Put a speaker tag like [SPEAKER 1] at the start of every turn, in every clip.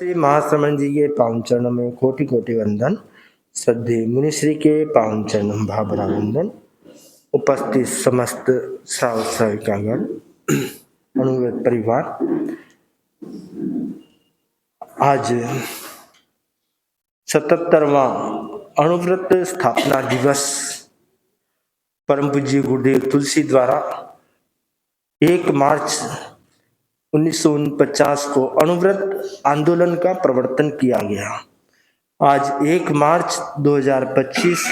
[SPEAKER 1] श्री महाश्रमण जी के पावन चरणों में कोटि कोटि वंदन। श्रद्धेय मुनिश्री के पावन चरणों में भावरा वंदन। उपस्थित समस्त श्रावक श्राविकागण, अनुव्रत परिवार, आज 77वां अनुव्रत स्थापना दिवस परम पूज्य गुरुदेव तुलसी द्वारा 1 मार्च 1949 को अनुव्रत आंदोलन का प्रवर्तन किया गया। आज 1 मार्च 2025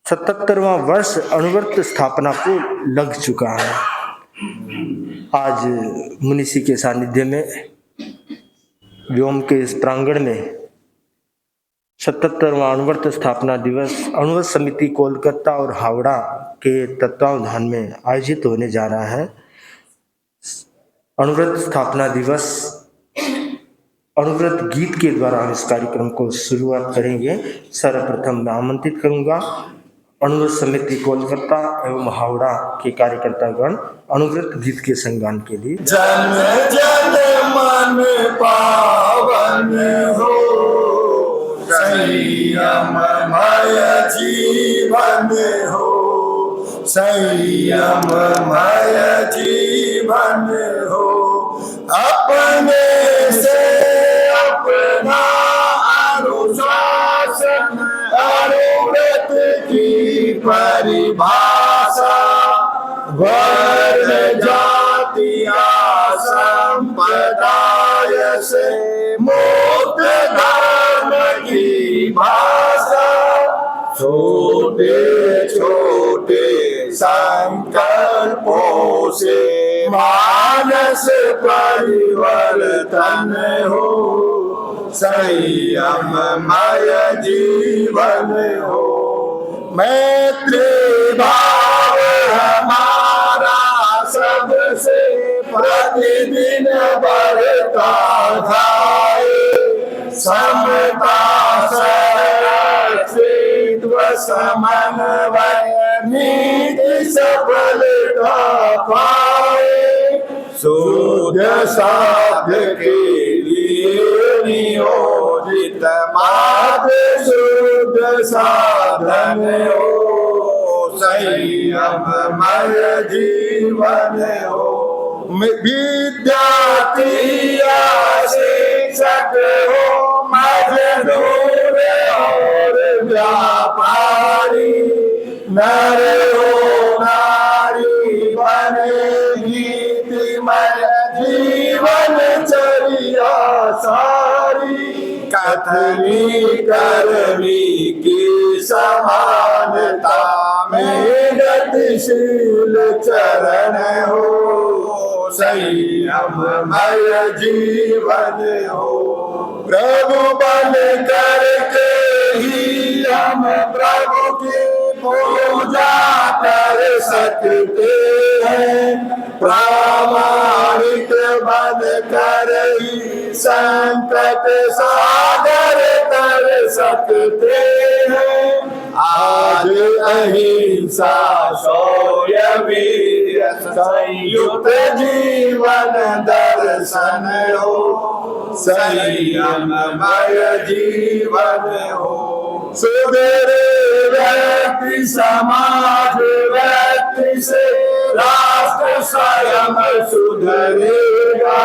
[SPEAKER 1] 77वां वर्ष अनुव्रत स्थापना को लग चुका है। आज मुनिषी के सानिध्य में व्योम के इस प्रांगण में 77वां अनुव्रत स्थापना दिवस अनुव्रत समिति कोलकाता और हावड़ा के तत्वावधान में आयोजित होने जा रहा है। अनुव्रत स्थापना दिवस अनुव्रत गीत के द्वारा हम इस कार्यक्रम को शुरुआत करेंगे। सर्वप्रथम मैं आमंत्रित करूंगा अनुव्रत समिति कोलकाता एवं हावड़ा के कार्यकर्तागण अनुव्रत गीत के संगान के लिए।
[SPEAKER 2] जन जन मन पावन हो, संयममय जीवन हो, संयममय जीवन हो। अपने से अपना अनुशासन अनुव्रत की परिभाषा, वर्ण जातिया संप्रदाय से मुक्त धर्म की भाषा। छोटे छोटे संकल्पों से मानस परिवर्तन हो, संयममय जीवन हो। मैत्री भाव हमारा सबसे प्रतिदिन बढ़ता जाए, समता सर्वस्व समन्वय नीति सफलता पाए। शुद्ध साध्य के लिए नियोजित मार्ग शुद्ध साधन हो, संयममय जीवन हो। विद्यार्थी या शिक्षक हो, मजदूर और व्यापारी, नर हो नारी बने नीतिमय जीवन चर्या सारी। कथनी करनी की समानता में गतिशील चरण हो, संयममय जीवन हो। प्रभु बन करके ही हम प्रभु की पूजा कर सकते हैं, प्रामाणिक बन कर ही संकट सागर कर सकते हैं। आज अहिंसा शौर्य वीर्य संयुक्त जीवन दर्शन हो, संयममय जीवन हो। सुधरे व्यक्ति समाज व्यक्ति से राष्ट्र स्वयं सुधरेगा।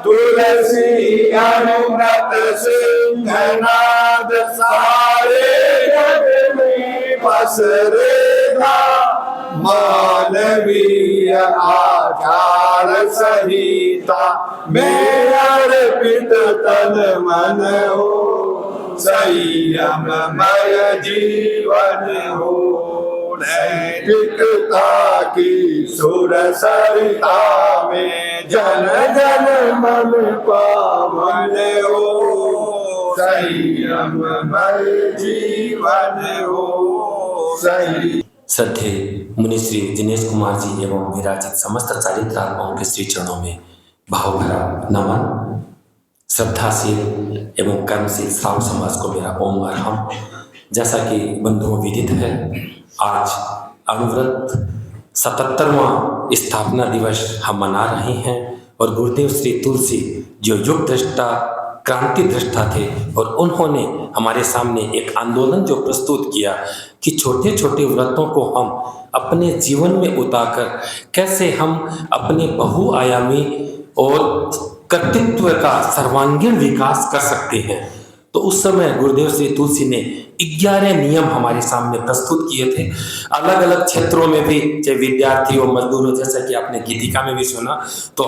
[SPEAKER 2] तुलसी अनुव्रत सिंहनाद सारे जग में पसरेगा। मानवीय आचार संहिता में अर्पित तन मन हो, संयममय जीवन हो। नैतिकता की सुर सरिता में जन जन मन पावन हो, संयममय जीवन हो।
[SPEAKER 3] श्रद्धेय मुनिश्री दिनेश कुमार जी एवं विराजित समस्त चारित्रात्माओं के श्री चरणों में भाव भरा नमन। श्रद्धाशील एवं कर्मशील श्रावक समाज को मेरा ओम अर्हम। जैसा कि बंधुओं विदित है, आज अनुव्रत 77वां स्थापना दिवस हम मना रहे हैं और गुरुदेव श्री तुलसी जो युग दृष्टा क्रांति दृष्टा थे और उन्होंने हमारे सामने एक आंदोलन जो प्रस्तुत किया कि छोटे छोटे व्रतों को हम अपने जीवन में उतारकर कैसे हम अपने बहुआयामी और कर्तृत्व का सर्वांगीण विकास कर सकते हैं। तो उस समय गुरुदेव श्री तुलसी ने 11 नियम हमारे सामने प्रस्तुत किए थे। अलग अलग क्षेत्रों में भी, चाहे विद्यार्थी हो, मजदूर हो, जैसा कि आपने गीतिका में भी सुना, तो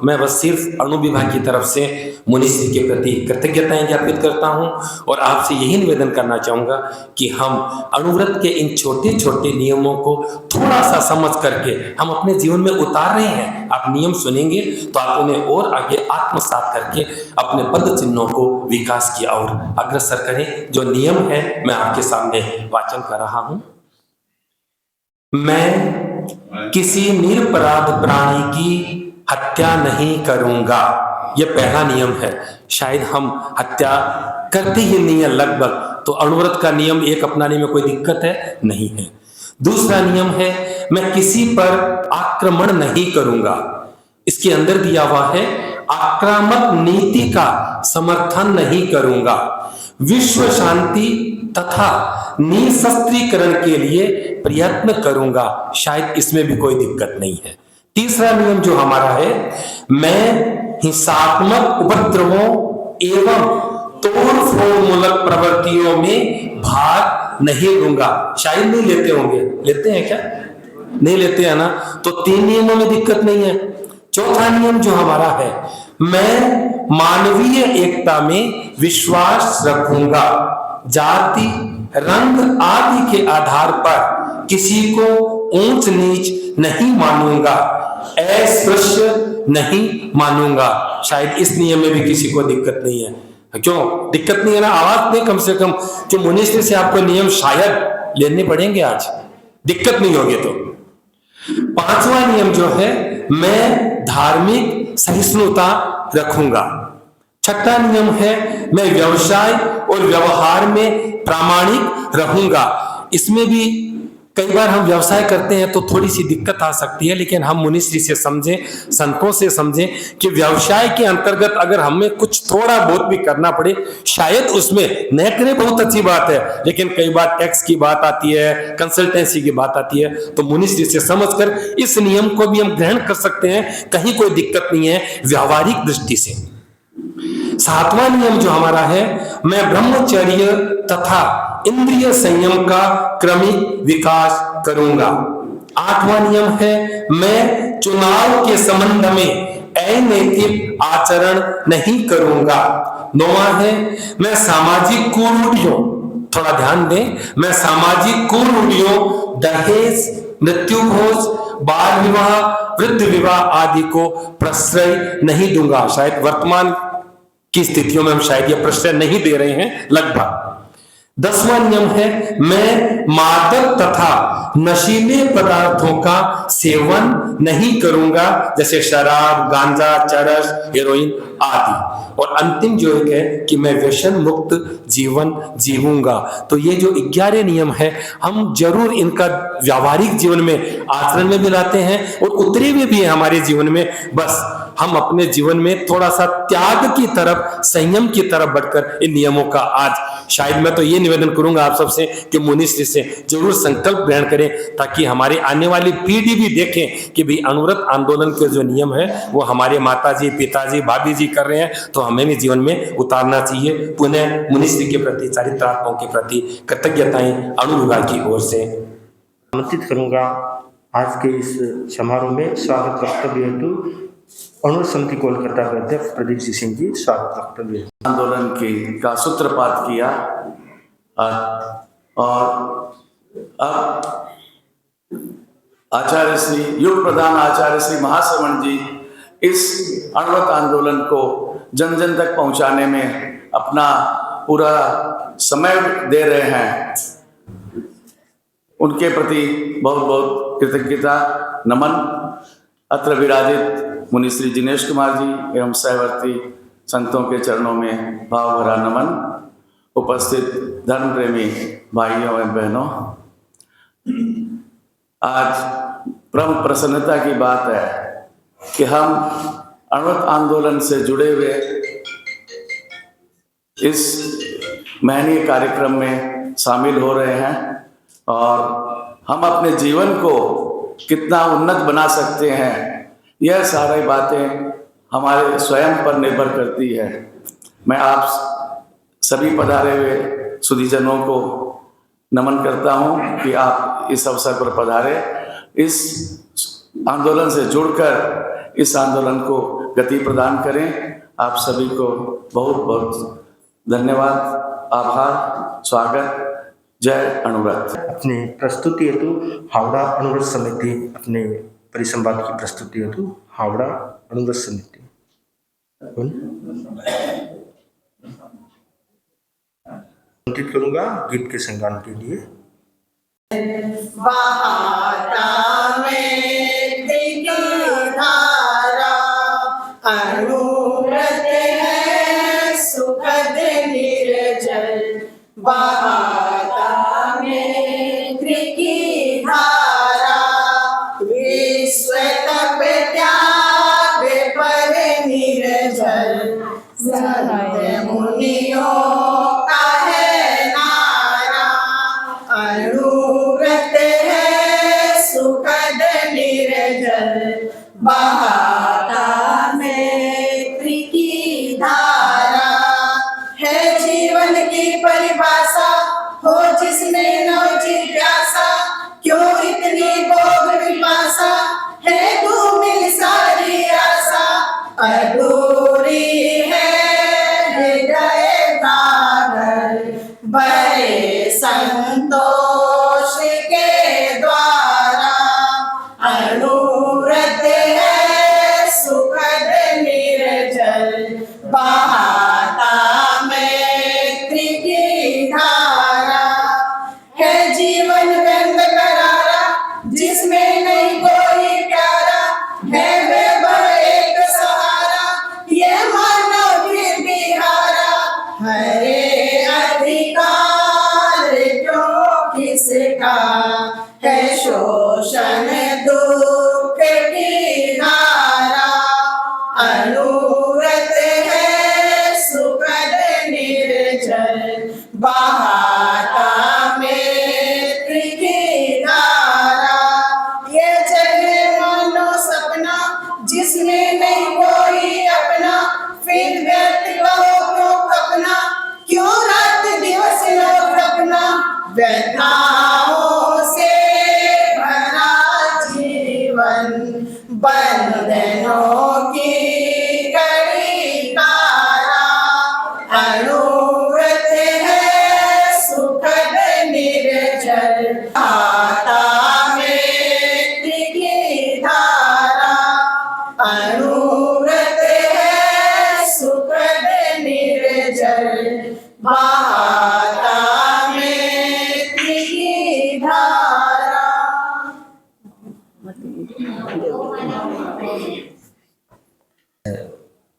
[SPEAKER 3] मैं बस सिर्फ अणु विभाग की तरफ से मुनिश्री के प्रति कृतज्ञताएं ज्ञापित करता हूं और आपसे यही निवेदन करना चाहूंगा कि हम अणुव्रत के इन छोटे छोटे नियमों को थोड़ा सा समझ करके हम अपने जीवन में उतार रहे हैं। आप नियम सुनेंगे तो आप उन्हें और आगे आत्मसात करके अपने पद चिन्हों को विकास की ओर अग्रसर करें। जो नियम है मैं आपके सामने वाचन कर रहा हूं। मैं किसी निरपराध प्राणी की हत्या नहीं करूंगा। यह पहला नियम है। शायद हम हत्या करते ही नहीं है लगभग, तो अणुव्रत का नियम एक अपनाने में कोई दिक्कत है नहीं है। दूसरा नियम है मैं किसी पर आक्रमण नहीं करूंगा। इसके अंदर दिया हुआ है आक्रामक नीति का समर्थन नहीं करूंगा। विश्व शांति तथा निशस्त्रीकरण के लिए प्रयत्न करूंगा। शायद इसमें भी कोई दिक्कत नहीं है। तीसरा नियम जो हमारा है, मैं हिंसात्मक उपद्रवों एवं तोड़फोड़ मूलक प्रवृत्तियों में भाग नहीं लूंगा। शायद नहीं लेते होंगे, लेते हैं क्या? नहीं लेते हैं ना। तो 3 नियमों में दिक्कत नहीं है। चौथा नियम जो हमारा है, मैं मानवीय एकता में विश्वास रखूंगा। जाति, रंग आदि के आधार पर किसी को ऊंच नीच नहीं मानूंगा, अस्पृश्य नहीं मानूंगा। शायद इस नियम में भी किसी को दिक्कत नहीं है। क्यों दिक्कत नहीं है ना? आवाज नहीं कम से कम कि मुनिश्री से आपको नियम शायद लेने पड़ेंगे आज, दिक्कत नहीं होगी तो। 5वां नियम जो है, मैं धार्मिक सहिष्णुता रखूंगा। 6ठा नियम है, मैं व्यवसाय और व्यवहार में प्रामाणिक रहूंगा। इसमें भी कई बार हम व्यवसाय करते हैं तो थोड़ी सी दिक्कत आ सकती है, लेकिन हम मुनिश्री से समझें, संतों से समझें कि व्यवसाय के अंतर्गत अगर हमें कुछ थोड़ा बहुत भी करना पड़े, शायद उसमें न करें बहुत अच्छी बात है, लेकिन कई बार टैक्स की बात आती है, कंसल्टेंसी की बात आती है, तो मुनिश्री से समझकर इस नियम को भी हम ग्रहण कर सकते हैं। कहीं कोई दिक्कत नहीं है व्यावहारिक दृष्टि से। 7वां नियम जो हमारा है, मैं ब्रह्मचर्य तथा इंद्रिय संयम का क्रमिक विकास करूंगा। 8वां नियम है, मैं चुनाव के संबंध में अनैतिक आचरण नहीं करूंगा। 9वां है, मैं सामाजिक कुरूढ़ियों, थोड़ा ध्यान दें, मैं सामाजिक कुरूढ़ियों, दहेज, मृत्युभोज, बाल विवाह, वृद्ध विवाह आदि को प्रश्रय नहीं दूंगा। शायद वर्तमान की स्थितियों में हम शायद ये प्रश्रय नहीं दे रहे हैं लगभग। 10वां नियम है, मैं मादक तथा नशीले पदार्थों का सेवन नहीं करूंगा, जैसे शराब, गांजा, चरस, हेरोइन आदि। और अंतिम जो एक है कि मैं व्यसन मुक्त जीवन जीऊंगा। तो ये जो 11 नियम है, हम जरूर इनका व्यावहारिक जीवन में आचरण में भी लाते हैं और उतरे हुए भी है हमारे जीवन में। बस हम अपने जीवन में थोड़ा सा त्याग की तरफ, संयम की तरफ बढ़कर इन नियमों का आज शायद मैं तो ये निवेदन करूंगा आप सबसे कि मुनिश्री से जरूर संकल्प ग्रहण करें, ताकि हमारी आने वाली पीढ़ी भी देखें कि भाई अणुव्रत आंदोलन के जो नियम है वो हमारे माताजी, पिताजी, भाभी जी कर रहे हैं, तो हमें भी जीवन में उतारना चाहिए। पुनः मुनिश्री के प्रति, चारित्रात्माओं के प्रति कृतज्ञताएं अणु विभाग की ओर से
[SPEAKER 1] आमंत्रित करूंगा। आज के इस समारोह में स्वागत वक्तव्य हेतु अणु समिति कोलकाता के अध्यक्ष प्रदीप सिंह जी स्वागत वक्तव्य
[SPEAKER 2] आंदोलन का सूत्रपात किया। और अब आचार्य श्री युग प्रधान आचार्य श्री महाश्रवण जी इस अणुव्रत आंदोलन को जन जन तक पहुंचाने में अपना पूरा समय दे रहे हैं। उनके प्रति बहुत बहुत कृतज्ञता नमन। अत्र विराजित मुनिश्री जिनेश कुमार जी एवं सहवर्ती संतों के चरणों में भाव भरा नमन। उपस्थित धर्म प्रेमी भाइयों एवं बहनों, आज परम प्रसन्नता की बात है कि हम अणुव्रत आंदोलन से जुड़े हुए इस महनीय कार्यक्रम में शामिल हो रहे हैं और हम अपने जीवन को कितना उन्नत बना सकते हैं, यह सारी बातें हमारे स्वयं पर निर्भर करती है। मैं आप सभी पधारे हुए सुधीजनों को नमन करता हूं कि आप इस अवसर पर पधारे, इस आंदोलन से जुड़कर इस आंदोलन को गति प्रदान करें। आप सभी को बहुत बहुत धन्यवाद, आभार, स्वागत। जय अनुव्रत।
[SPEAKER 1] अपनी प्रस्तुति हेतु हावड़ा अनुव्रत समिति, अपने परिसंवाद की प्रस्तुति हेतु हावड़ा अनुव्रत समिति। आमंत्रित करूंगा गीत के संगान के लिए।
[SPEAKER 4] बहाता में धारा अनुव्रत है सुखद निर्जल, बहाता में की धारा विश्व तप त्याग पर निर्जल, संत मुनियों का है नारा अनुव्रत है सुखद निर्जल, बहाता में की धारा है जीवन की परिभाषा, हो जिसमें नव जिज्ञासा, क्यों इतनी भोग विपाशा, है धूमिल सारी आशा, अधूरी है हृदय सागर, बड़े संतोष के द्वारा अनुव्रत है सुखद निर्जल, बहाता में की धारा है जीवन गंध करारा, जिसमें नहीं कोई प्यारा, है वैभव एक सहारा, ये मानव फिर बिहारा, हरे अधिकार क्यों किसका, है शोषण दुख की धारा अनुव्रत है सुखद निर्जल, बहाता में की धारा, ये जग मानो सपना, जिसमें नहीं कोई अपना, फिर व्यर्थ कहो क्यों अपना, क्यों रात दिवस लोग अपना, व्यथाओं से भरा जीवन, बंधनों की कड़ी कारा अनुव्रत है सुखद निर्जल, बहाता में की धारा अनुव्रत है सुखद निर्जल, बहाता में की धारा।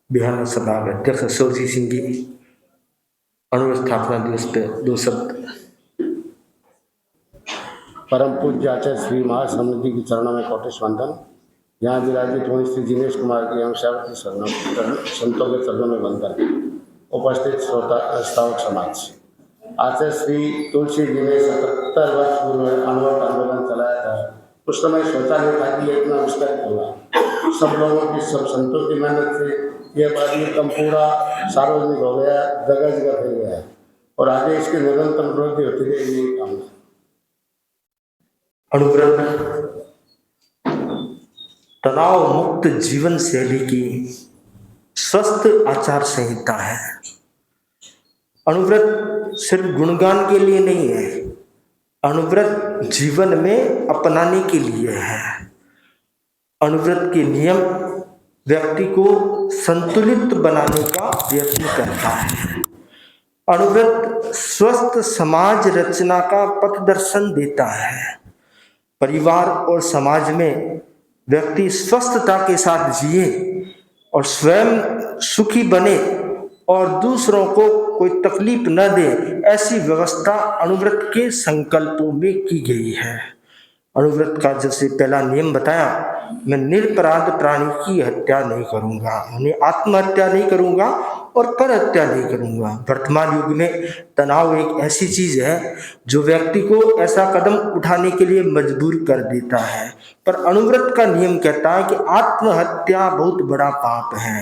[SPEAKER 1] बिहार लोकसभा अध्यक्ष सुरजीत सिंह जी अनुव्रत स्थापना दिवस पे 2 शब्द।
[SPEAKER 5] परम पूज्य आचार्य श्री महासमिति जी के चरणों में कोटिश वंदन। यहाँ विराजित हुए श्री दिनेश कुमार जी एवं सेवक संतों के चरणों में वंदन। उपस्थित श्रोता श्रावक समाज, आचार्य श्री तुलसी जी ने 77 वर्ष पूर्व अनुव्रत आंदोलन चलाया था। उस समय सोचा नहीं था कि इतना विस्तारित होगा। सब लोगों की, सब संतों की मेहनत से यह कार्यक्रम पूरा सार्वजनिक हो गया, जगह जगह फैल गया और आगे इसकी निरंतर वृद्धि होती रहेगी। कामना
[SPEAKER 1] अनुव्रत तनाव मुक्त जीवन शैली की स्वस्थ आचार संहिता है। अनुव्रत सिर्फ गुणगान के लिए नहीं है, अनुव्रत जीवन में अपनाने के लिए है। अनुव्रत के नियम व्यक्ति को संतुलित बनाने का प्रयत्न करता है। अनुव्रत स्वस्थ समाज रचना का पथ दर्शन देता है। परिवार और समाज में व्यक्ति स्वस्थता के साथ जिए और स्वयं सुखी बने और दूसरों को कोई तकलीफ न दे, ऐसी व्यवस्था अनुव्रत के संकल्पों में की गई है। अनुव्रत का जैसे पहला नियम बताया, मैं निरपराध प्राणी की हत्या नहीं करूंगा, यानी आत्महत्या नहीं करूंगा और पर हत्या नहीं करूंगा। वर्तमान युग में तनाव एक ऐसी चीज है जो व्यक्ति को ऐसा कदम उठाने के लिए मजबूर कर देता है, पर अनुव्रत का नियम कहता है कि आत्महत्या बहुत बड़ा पाप है,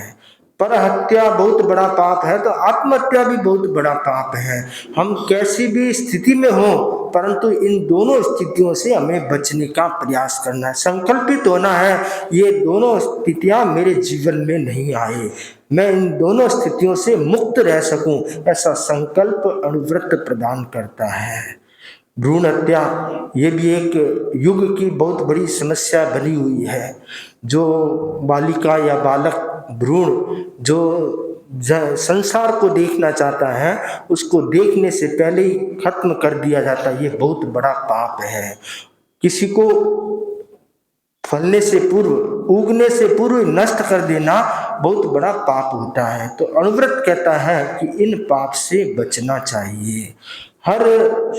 [SPEAKER 1] पर हत्या बहुत बड़ा पाप है, तो आत्महत्या भी बहुत बड़ा पाप है। हम कैसी भी स्थिति में हो, परंतु इन दोनों स्थितियों से हमें बचने का प्रयास करना है, संकल्पित होना है। ये दोनों स्थितियां मेरे जीवन में नहीं आए, मैं इन दोनों स्थितियों से मुक्त रह सकूं, ऐसा संकल्प अनुव्रत प्रदान करता है। भ्रूण हत्या ये भी एक युग की बहुत बड़ी समस्या बनी हुई है। जो बालिका या बालक भ्रूण जो संसार को देखना चाहता है, उसको देखने से पहले ही खत्म कर दिया जाता है, ये बहुत बड़ा पाप है। किसी को फलने से पूर्व, उगने से पूर्व नष्ट कर देना बहुत बड़ा पाप होता है। तो अनुव्रत कहता है कि इन पाप से बचना चाहिए। हर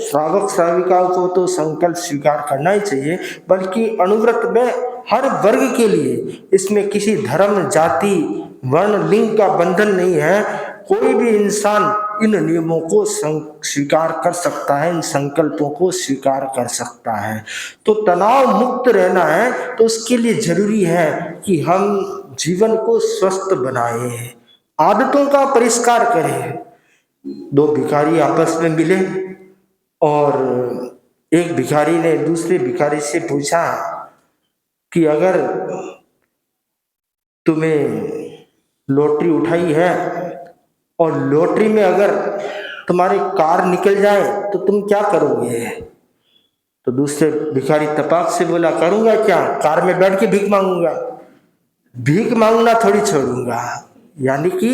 [SPEAKER 1] श्रावक श्राविकाओं को तो संकल्प स्वीकार करना ही चाहिए, बल्कि अनुव्रत में हर वर्ग के लिए, इसमें किसी धर्म, जाति, वर्ण, लिंग का बंधन नहीं है। कोई भी इंसान इन नियमों को स्वीकार कर सकता है, इन संकल्पों को स्वीकार कर सकता है। तो तनाव मुक्त रहना है तो उसके लिए जरूरी है कि हम जीवन को स्वस्थ बनाएं, आदतों का परिष्कार करें। दो भिखारी आपस में मिले और एक भिखारी ने दूसरे भिखारी से पूछा कि अगर तुम्हें लॉटरी उठाई है और लॉटरी में अगर तुम्हारी कार निकल जाए तो तुम क्या करोगे? तो दूसरे भिखारी तपाक से बोला, करूंगा क्या, कार में बैठ के भीख मांगूंगा, भीख मांगना थोड़ी छोड़ूंगा। यानी कि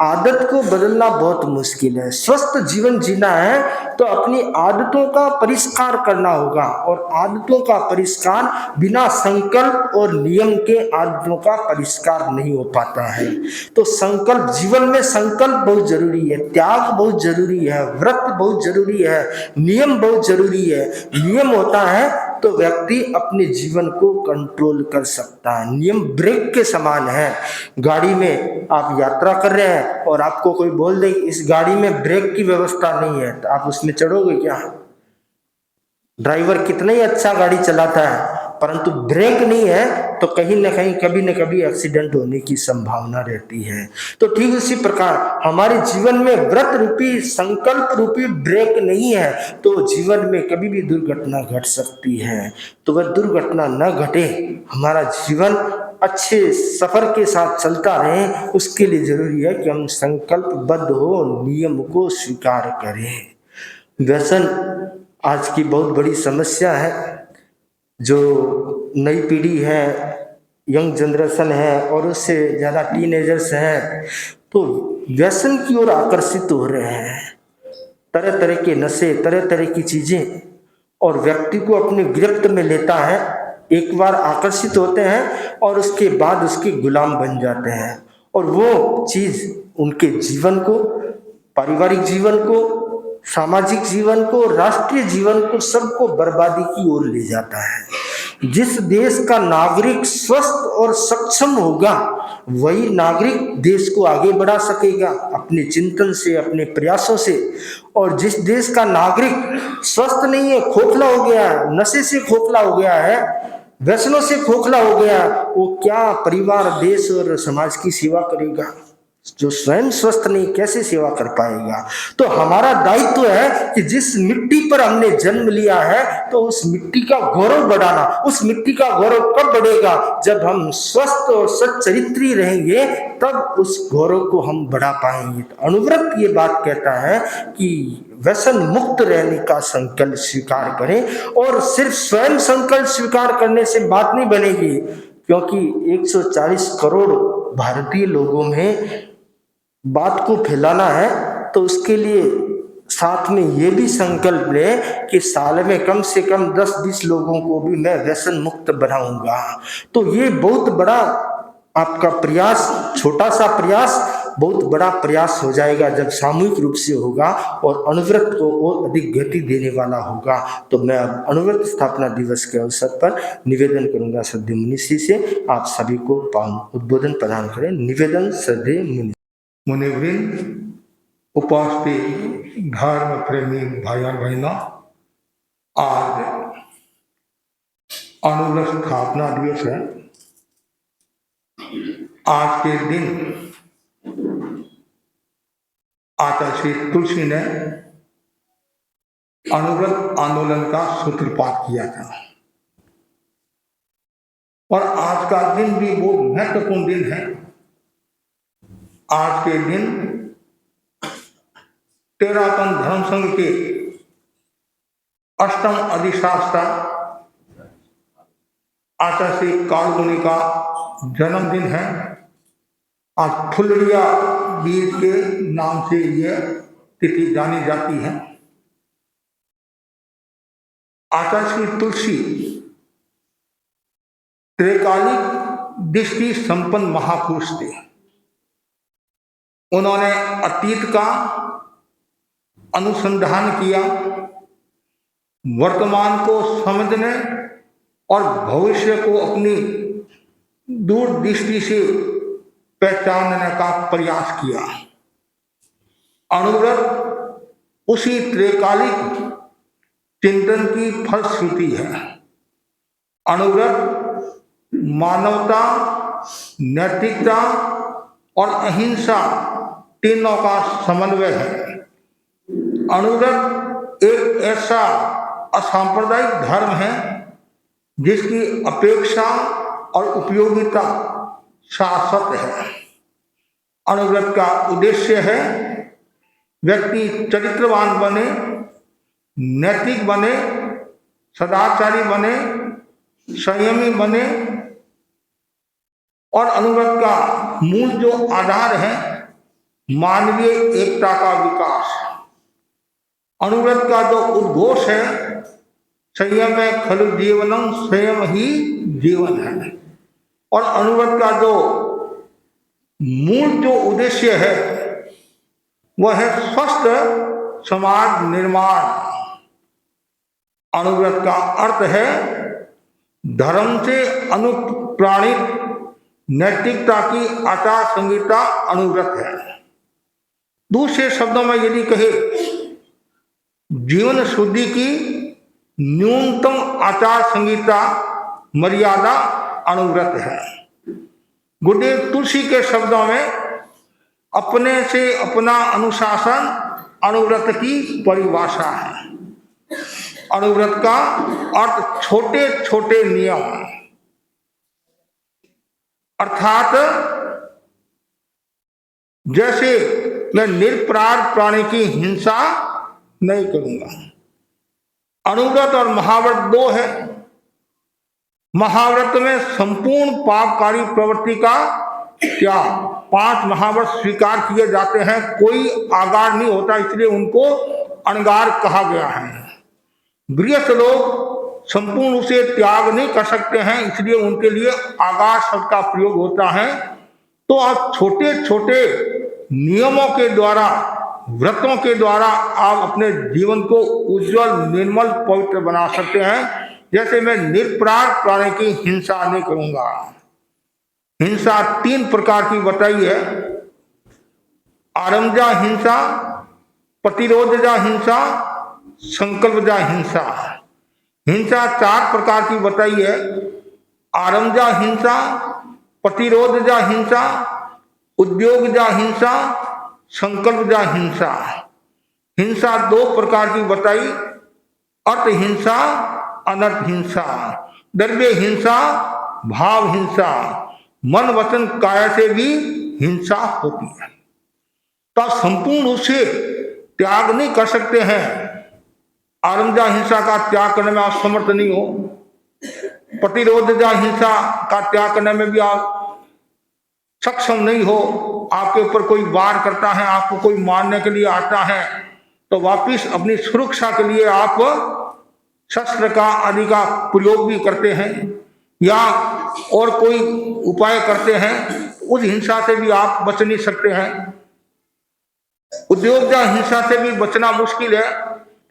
[SPEAKER 1] आदत को बदलना बहुत मुश्किल है। स्वस्थ जीवन जीना है तो अपनी आदतों का परिष्कार करना होगा, और आदतों का परिष्कार बिना संकल्प और नियम के आदतों का परिष्कार नहीं हो पाता है। तो संकल्प, जीवन में संकल्प बहुत जरूरी है, त्याग बहुत जरूरी है, व्रत बहुत जरूरी है, नियम बहुत जरूरी है। नियम होता है तो व्यक्ति अपने जीवन को कंट्रोल कर सकता है। नियम ब्रेक के समान है। गाड़ी में आप यात्रा कर रहे हैं और आपको कोई बोल दे इस गाड़ी में ब्रेक की व्यवस्था नहीं है, तो आप उसमें चढ़ोगे क्या? ड्राइवर कितना ही अच्छा गाड़ी चलाता है, परंतु ब्रेक नहीं है तो कहीं ना कहीं कभी न कभी एक्सीडेंट होने की संभावना रहती है। तो ठीक उसी प्रकार हमारे जीवन में व्रत रूपी, संकल्प रूपी ब्रेक नहीं है तो जीवन में कभी भी दुर्घटना घट सकती है। तो वह दुर्घटना न घटे, हमारा जीवन अच्छे सफर के साथ चलता रहे, उसके लिए जरूरी है कि हम संकल्पबद्ध हो, नियम को स्वीकार करें। व्यसन आज की बहुत बड़ी समस्या है। जो नई पीढ़ी है, यंग जनरेशन है और उससे ज़्यादा टीनेजर्स हैं, तो व्यसन की ओर आकर्षित हो रहे हैं। तरह तरह के नशे, तरह तरह की चीज़ें, और व्यक्ति को अपने गिरफ्त में लेता है। एक बार आकर्षित होते हैं और उसके बाद उसके गुलाम बन जाते हैं, और वो चीज़ उनके जीवन को, पारिवारिक जीवन को, सामाजिक जीवन को, राष्ट्रीय जीवन को, सबको बर्बादी की ओर ले जाता है। जिस देश का नागरिक स्वस्थ और सक्षम होगा वही नागरिक देश को आगे बढ़ा सकेगा अपने चिंतन से, अपने प्रयासों से। और जिस देश का नागरिक स्वस्थ नहीं है, खोखला हो गया है, नशे से खोखला हो गया है, व्यसनों से खोखला हो गया, वो क्या परिवार, देश और समाज की सेवा करेगा? जो स्वयं स्वस्थ नहीं कैसे सेवा कर पाएगा? तो हमारा दायित्व है कि जिस मिट्टी पर हमने जन्म लिया है तो उस मिट्टी का गौरव बढ़ाना। उस मिट्टी का गौरव कब बढ़ेगा? जब हम स्वस्थ और सच्चरित्री रहेंगे, तब उस गौरव को हम बढ़ा पाएंगे। तो अनुव्रत ये बात कहता है कि व्यसन मुक्त रहने का संकल्प स्वीकार करें, और सिर्फ स्वयं संकल्प स्वीकार करने से बात नहीं बनेगी, क्योंकि 140 करोड़ भारतीय लोगों में बात को फैलाना है। तो उसके लिए साथ में ये भी संकल्प ले कि साल में कम से कम 10-20 लोगों को भी मैं व्यसन मुक्त बनाऊंगा। तो ये बहुत बड़ा आपका प्रयास, छोटा सा प्रयास बहुत बड़ा प्रयास हो जाएगा जब सामूहिक रूप से होगा और अनुव्रत को और अधिक गति देने वाला होगा। तो मैं अब अनुव्रत स्थापना दिवस के अवसर पर निवेदन करूंगा श्रद्धेय मुनि श्री से, आप सभी को उद्बोधन प्रदान करें। निवेदन श्रद्धेय मुनि।
[SPEAKER 6] मुनिवृंद, उपस्थित धर्म प्रेमी भाई और बहनों, आज अनुव्रत स्थापना दिवस है। आज के दिन आचार्य तुलसी ने अनुव्रत आंदोलन का सूत्रपात किया था और आज का दिन भी बहुत महत्वपूर्ण दिन है। आज के दिन तेरापन धर्म संघ के अष्टम अधिष्ठाता आचार्य श्री कालमुनि का जन्मदिन है। आज फुलरिया वीर के नाम से यह तिथि जानी जाती है। आचार्य श्री तुलसी त्रिकालिक दृष्टि संपन्न महापुरुष थे। उन्होंने अतीत का अनुसंधान किया, वर्तमान को समझने और भविष्य को अपनी दूरदृष्टि से पहचानने का प्रयास किया। अनुव्रत उसी त्रिकालिक चिंतन की फलश्रुति है। अनुव्रत मानवता, नैतिकता और अहिंसा तीनों का समन्वय है। अनुव्रत एक ऐसा असांप्रदायिक धर्म है जिसकी अपेक्षा और उपयोगिता शाश्वत है। अनुव्रत का उद्देश्य है व्यक्ति चरित्रवान बने, नैतिक बने, सदाचारी बने, संयमी बने और अनुव्रत का मूल जो आधार है मानवीय एकता का विकास। अनुव्रत का जो उद्घोष है संयम खलु जीवनम, संयम ही जीवन है। और अनुव्रत का जो मूल जो उद्देश्य है वह है स्वस्थ समाज निर्माण। अनुव्रत का अर्थ है धर्म से अनुप्राणित नैतिकता की आचार संहिता अनुव्रत है। दूसरे शब्दों में यदि कहे जीवन शुद्धि की न्यूनतम आचार संहिता मर्यादा अनुव्रत है। गुरुदेव तुलसी के शब्दों में अपने से अपना अनुशासन अनुव्रत की परिभाषा है। अनुव्रत का अर्थ छोटे छोटे नियम, अर्थात जैसे मैं निरपराध प्राणी की हिंसा नहीं करूंगा। अनुव्रत और महाव्रत दो है। महाव्रत में संपूर्ण पापकारी प्रवृत्ति का त्याग, 5 महाव्रत स्वीकार किए जाते हैं, कोई आगार नहीं होता, इसलिए उनको अनगार कहा गया है। गृहस्थ लोग संपूर्ण उसे त्याग नहीं कर सकते हैं, इसलिए उनके लिए आगार शब्द का प्रयोग होता है। तो आप छोटे छोटे नियमों के द्वारा, व्रतों के द्वारा आप अपने जीवन को उज्जवल, निर्मल, पवित्र बना सकते हैं। जैसे मैं निरपराध प्राणी की हिंसा नहीं करूंगा। हिंसा 3 प्रकार की बताई है। आरंभजा हिंसा, प्रतिरोधजा हिंसा, संकल्पजा हिंसा। हिंसा 4 प्रकार की बताई है। आरंभजा हिंसा, प्रतिरोधजा हिंसा, उद्योगजा हिंसा, संकल्पजा हिंसा। हिंसा 2 प्रकार की बताई, अर्थ हिंसा, अनर्थ हिंसा। द्रव्य हिंसा, भाव हिंसा, मन वचन काया से भी हिंसा होती है। तो आप संपूर्ण रूप से त्याग नहीं कर सकते हैं। आरंभजा हिंसा का त्याग करने में आप समर्थ नहीं हो, प्रतिरोधजा हिंसा का त्याग करने में भी आप सक्षम नहीं हो। आपके ऊपर कोई वार करता है, आपको कोई मारने के लिए आता है, तो वापिस अपनी सुरक्षा के लिए आप शस्त्र का आदि का प्रयोग भी करते हैं या और कोई उपाय करते हैं, उस हिंसा से भी आप बच नहीं सकते हैं। उद्योगजा हिंसा से भी बचना मुश्किल है,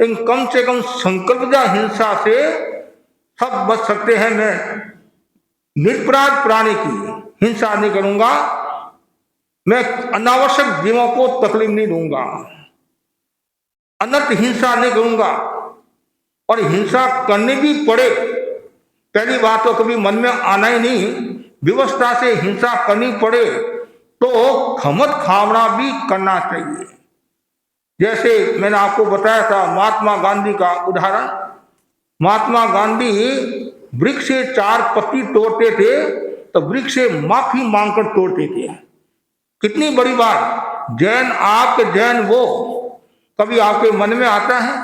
[SPEAKER 6] लेकिन कम से कम संकल्पजा हिंसा से सब बच सकते हैं। मैं निरपराध प्राणी की हिंसा नहीं करूंगा, मैं अनावश्यक जीवों को तकलीफ नहीं दूंगा, अनर्थ हिंसा नहीं करूंगा, और हिंसा करनी भी पड़े पहली बात तो कभी मन में आना ही नहीं, व्यवस्था से हिंसा करनी पड़े तो खमत खावड़ा भी करना चाहिए। जैसे मैंने आपको बताया था महात्मा गांधी का उदाहरण, महात्मा गांधी वृक्ष से 4 पत्ती तोड़ते थे तो वृक्ष से माफी मांगकर तोड़ते थे। कितनी बड़ी बात, जैन आप जैन वो। कभी आपके मन में आता है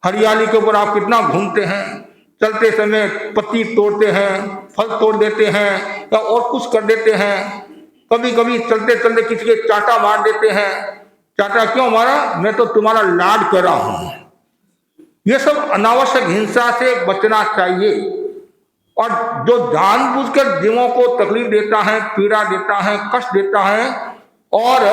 [SPEAKER 6] हरियाली के ऊपर आप कितना घूमते हैं, चलते समय पत्ती तोड़ते हैं, फल तोड़ देते हैं या और कुछ कर देते हैं, कभी कभी चलते चलते किसी के चाटा मार देते हैं। चाटा क्यों मारा? मैं तो तुम्हारा लाड कर रहा हूं। ये सब अनावश्यक हिंसा से बचना चाहिए। और जो जानबूझकर जीवों को तकलीफ देता है, पीड़ा देता है, कष्ट देता है और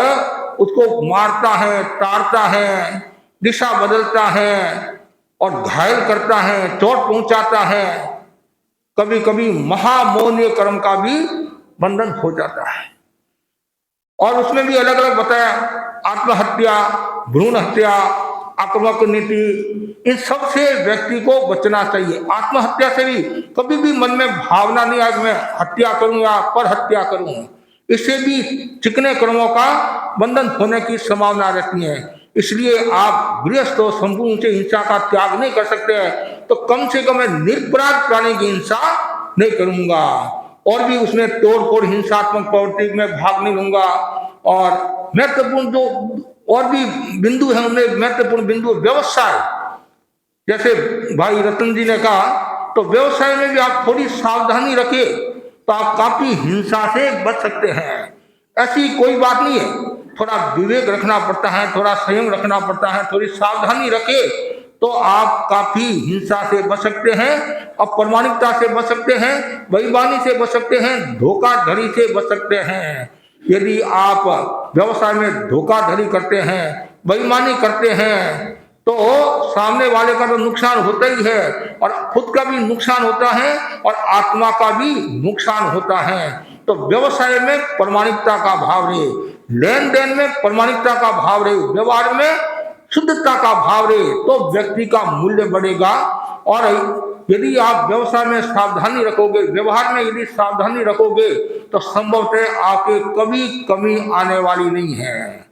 [SPEAKER 6] उसको मारता है, ताड़ता है, दिशा बदलता है और घायल करता है, चोट पहुंचाता है, कभी कभी महामौनीय कर्म का भी बंधन हो जाता है। और उसमें भी अलग अलग बताया, आत्महत्या, भ्रूण हत्या, आक्रामक नीति, इन सब से व्यक्ति को बचना चाहिए। आत्महत्या से भी कभी भी मन में भावना नहीं आए मैं हत्या करूं या पर हत्या करूं, इससे भी चिकने कर्मों का बंधन होने की संभावना रहती है। इसलिए आप गृहस्थ हो, संपूर्ण से हिंसा का त्याग नहीं कर सकते तो कम से कम मैं निरपराध प्राणी की हिंसा नहीं करूंगा और भी उसमें तोड़ फोड़ हिंसात्मक प्रवृत्ति में भाग नहीं लूंगा। और महत्वपूर्ण जो और भी बिंदु है उनमें महत्वपूर्ण बिंदु व्यवसाय, जैसे भाई रतन जी ने कहा, तो व्यवसाय में भी आप थोड़ी सावधानी रखें तो आप काफी हिंसा से बच सकते हैं। ऐसी कोई बात नहीं है, थोड़ा विवेक रखना पड़ता है, थोड़ा संयम रखना पड़ता है, थोड़ी सावधानी रखे तो आप काफी हिंसा से बच सकते हैं, अप्रामाणिकता से बच सकते हैं, बेईमानी से बच सकते हैं, धोखाधड़ी से बच सकते हैं। यदि आप व्यवसाय में धोखाधड़ी करते हैं, बेईमानी करते हैं तो सामने वाले का तो नुकसान होता ही है और खुद का भी नुकसान होता है और आत्मा का भी नुकसान होता है। तो व्यवसाय में प्रामाणिकता का भाव रहे, लेन देन में प्रामाणिकता का भाव रहे, व्यवहार में शुद्धता का भाव रहे तो व्यक्ति का मूल्य बढ़ेगा। और यदि आप व्यवसाय में सावधानी रखोगे, व्यवहार में यदि सावधानी रखोगे तो संभवतः आपके कभी कमी आने वाली नहीं है।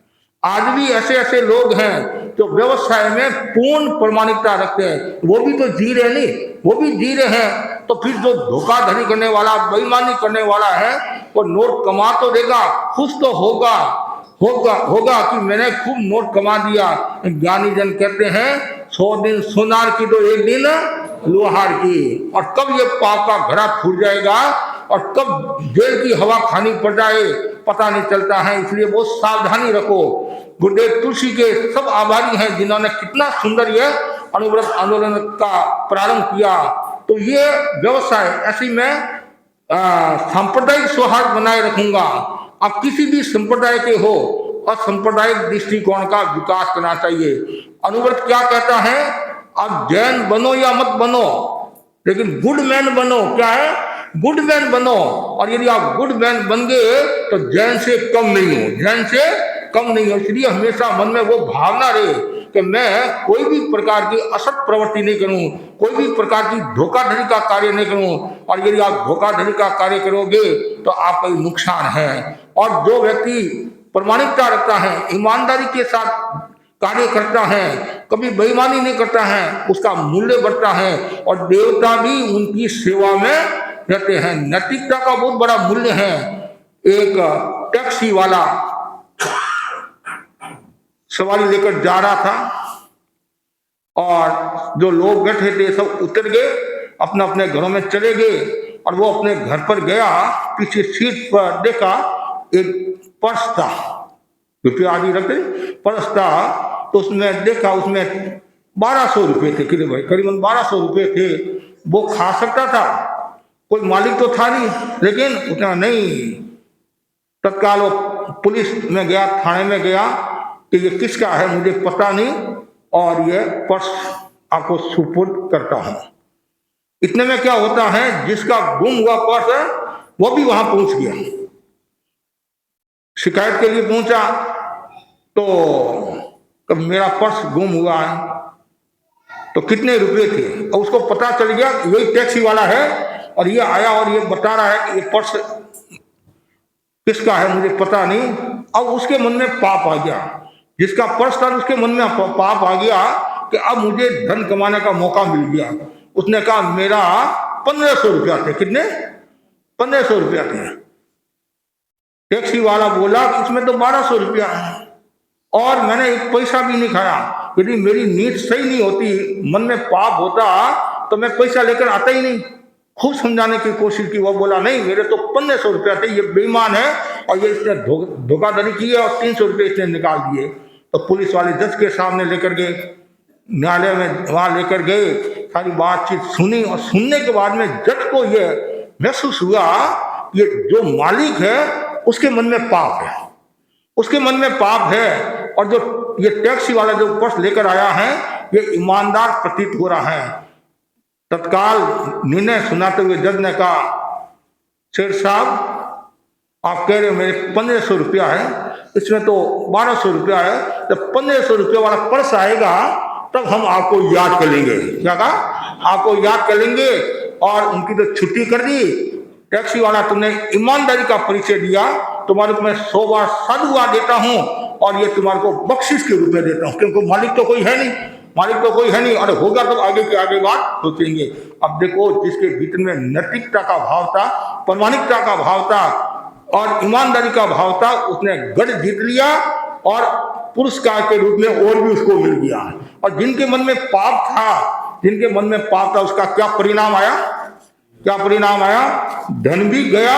[SPEAKER 6] आज भी ऐसे ऐसे लोग हैं जो व्यवसाय में पूर्ण प्रामाणिकता रखते हैं, वो भी तो जी रहे नहीं, वो भी जी रहे हैं। तो फिर जो धोखाधड़ी करने वाला, बेईमानी करने वाला है वो नोट कमा तो देगा, खुश तो होगा कि मैंने खूब नोट कमा दिया। ज्ञानी जन कहते हैं 100 दिन सोनार की तो 1 दिन लोहार की। और कब ये पाप का घड़ा फूट जाएगा और कब जेल की हवा खानी पड़ जाए पता नहीं चलता है। इसलिए बहुत सावधानी रखो। गुरुदेव तुलसी के सब आभारी हैं जिन्होंने कितना सुंदर ये अणुव्रत आंदोलन का प्रारंभ किया। तो ये व्यवसाय ऐसी मैं सांप्रदायिक सौहार्द बनाए रखूंगा। आप किसी भी संप्रदाय के हो और सांप्रदायिक दृष्टिकोण का विकास करना चाहिए। अनुव्रत क्या कहता है, आप जैन बनो या मत बनो लेकिन गुड मैन बनो। क्या है? गुड मैन बनो। और यदि आप गुड मैन बन गए तो जैन से कम नहीं हो, जैन से कम नहीं हो। इसलिए हमेशा मन में वो भावना रहे कि मैं कोई भी प्रकार की असत प्रवृत्ति नहीं करूं, कोई भी प्रकार की धोखाधड़ी का कार्य नहीं करूं। और यदि आप धोखाधड़ी का कार्य करोगे तो आपका नुकसान है। और जो व्यक्ति प्रामाणिकता रखता है, ईमानदारी के साथ कार्य करता है, कभी बेईमानी नहीं करता है, उसका मूल्य बढ़ता है और देवता भी उनकी सेवा में रहते हैं। नैतिकता का बहुत बड़ा मूल्य है। एक टैक्सी वाला सवारी लेकर जा रहा था और जो लोग बैठे थे सब उतर गए, अपने अपने घरों में चले गए। और वो अपने घर पर गया, पीछे सीट पर देखा एक पर्स था, रुपये आदि रखते पर्स था। तो उसमें देखा उसमें 1200 रुपये थे, करीबन 1200 रुपये थे। वो खा सकता था, कोई मालिक तो था नहीं, लेकिन उतना नहीं। तत्काल वो पुलिस में गया, थाने में गया कि ये किसका है मुझे पता नहीं और ये पर्स आपको सुपुर्द करता हूं। इतने में क्या होता है, जिसका गुम हुआ पर्स है वो भी वहां पहुंच गया। शिकायत के लिए पहुंचा तो कब मेरा पर्स गुम हुआ है, तो कितने रुपए थे, और उसको पता चल गया यही टैक्सी वाला है, और ये आया और ये बता रहा है कि ये पर्स किसका है मुझे पता नहीं। अब उसके मन में पाप आ गया, जिसका पर्स था उसके मन में पाप आ गया कि अब मुझे धन कमाने का मौका मिल गया। उसने कहा मेरा 1500 रुपया थे। कितने? 1500 रुपया थे। टैक्सी वाला बोला कि इसमें तो 1200 रुपया है और मैंने एक पैसा भी नहीं खाया। यदि मेरी नीयत सही नहीं होती, मन में पाप होता, तो मैं पैसा लेकर आता ही नहीं। खूब समझाने की कोशिश की, वो बोला नहीं मेरे तो 1500 रुपया थे, ये बेईमान है और ये इसने धोखाधड़ी की है और 300 रुपये इसने निकाल दिए। तो पुलिस वाले जज के सामने लेकर गए, न्यायालय में वहाँ लेकर गए, सारी बातचीत सुनी और सुनने के बाद में जज को ये महसूस हुआ ये जो मालिक है उसके मन में पाप है, उसके मन में पाप है, और जो ये टैक्सी वाला जो पर्स लेकर आया है ये ईमानदार प्रतीत हो रहा है। तत्काल निर्णय सुनाते हुए जज ने कहा शेर साहब आप कह रहे हो मेरे 1500 रुपया है, इसमें तो 1200 रुपया है, जब 1500 रुपया वाला पर्स आएगा तब हम आपको याद कर लेंगे। क्या कहा? आपको याद कर लेंगे। और उनकी तो छुट्टी कर दी। टैक्सी वाला तुमने ईमानदारी का परिचय दिया, तुम्हारे को मैं 100 बार साधुवाद देता हूँ और ये तुम्हारे को बख्शिश के रूप में देता हूँ, क्योंकि मालिक तो कोई है नहीं, मालिक तो कोई है नहीं, और होगा तो आगे की आगे बात सोचेंगे। अब देखो जिसके भीतर में नैतिकता का भाव था, प्रामाणिकता का भाव था और ईमानदारी का भाव था, उसने गढ़ जीत लिया और पुरस्कार के रूप में और भी उसको मिल गया। और जिनके मन में पाप था, जिनके मन में पाप था, उसका क्या परिणाम आया? क्या परिणाम आया? धन भी गया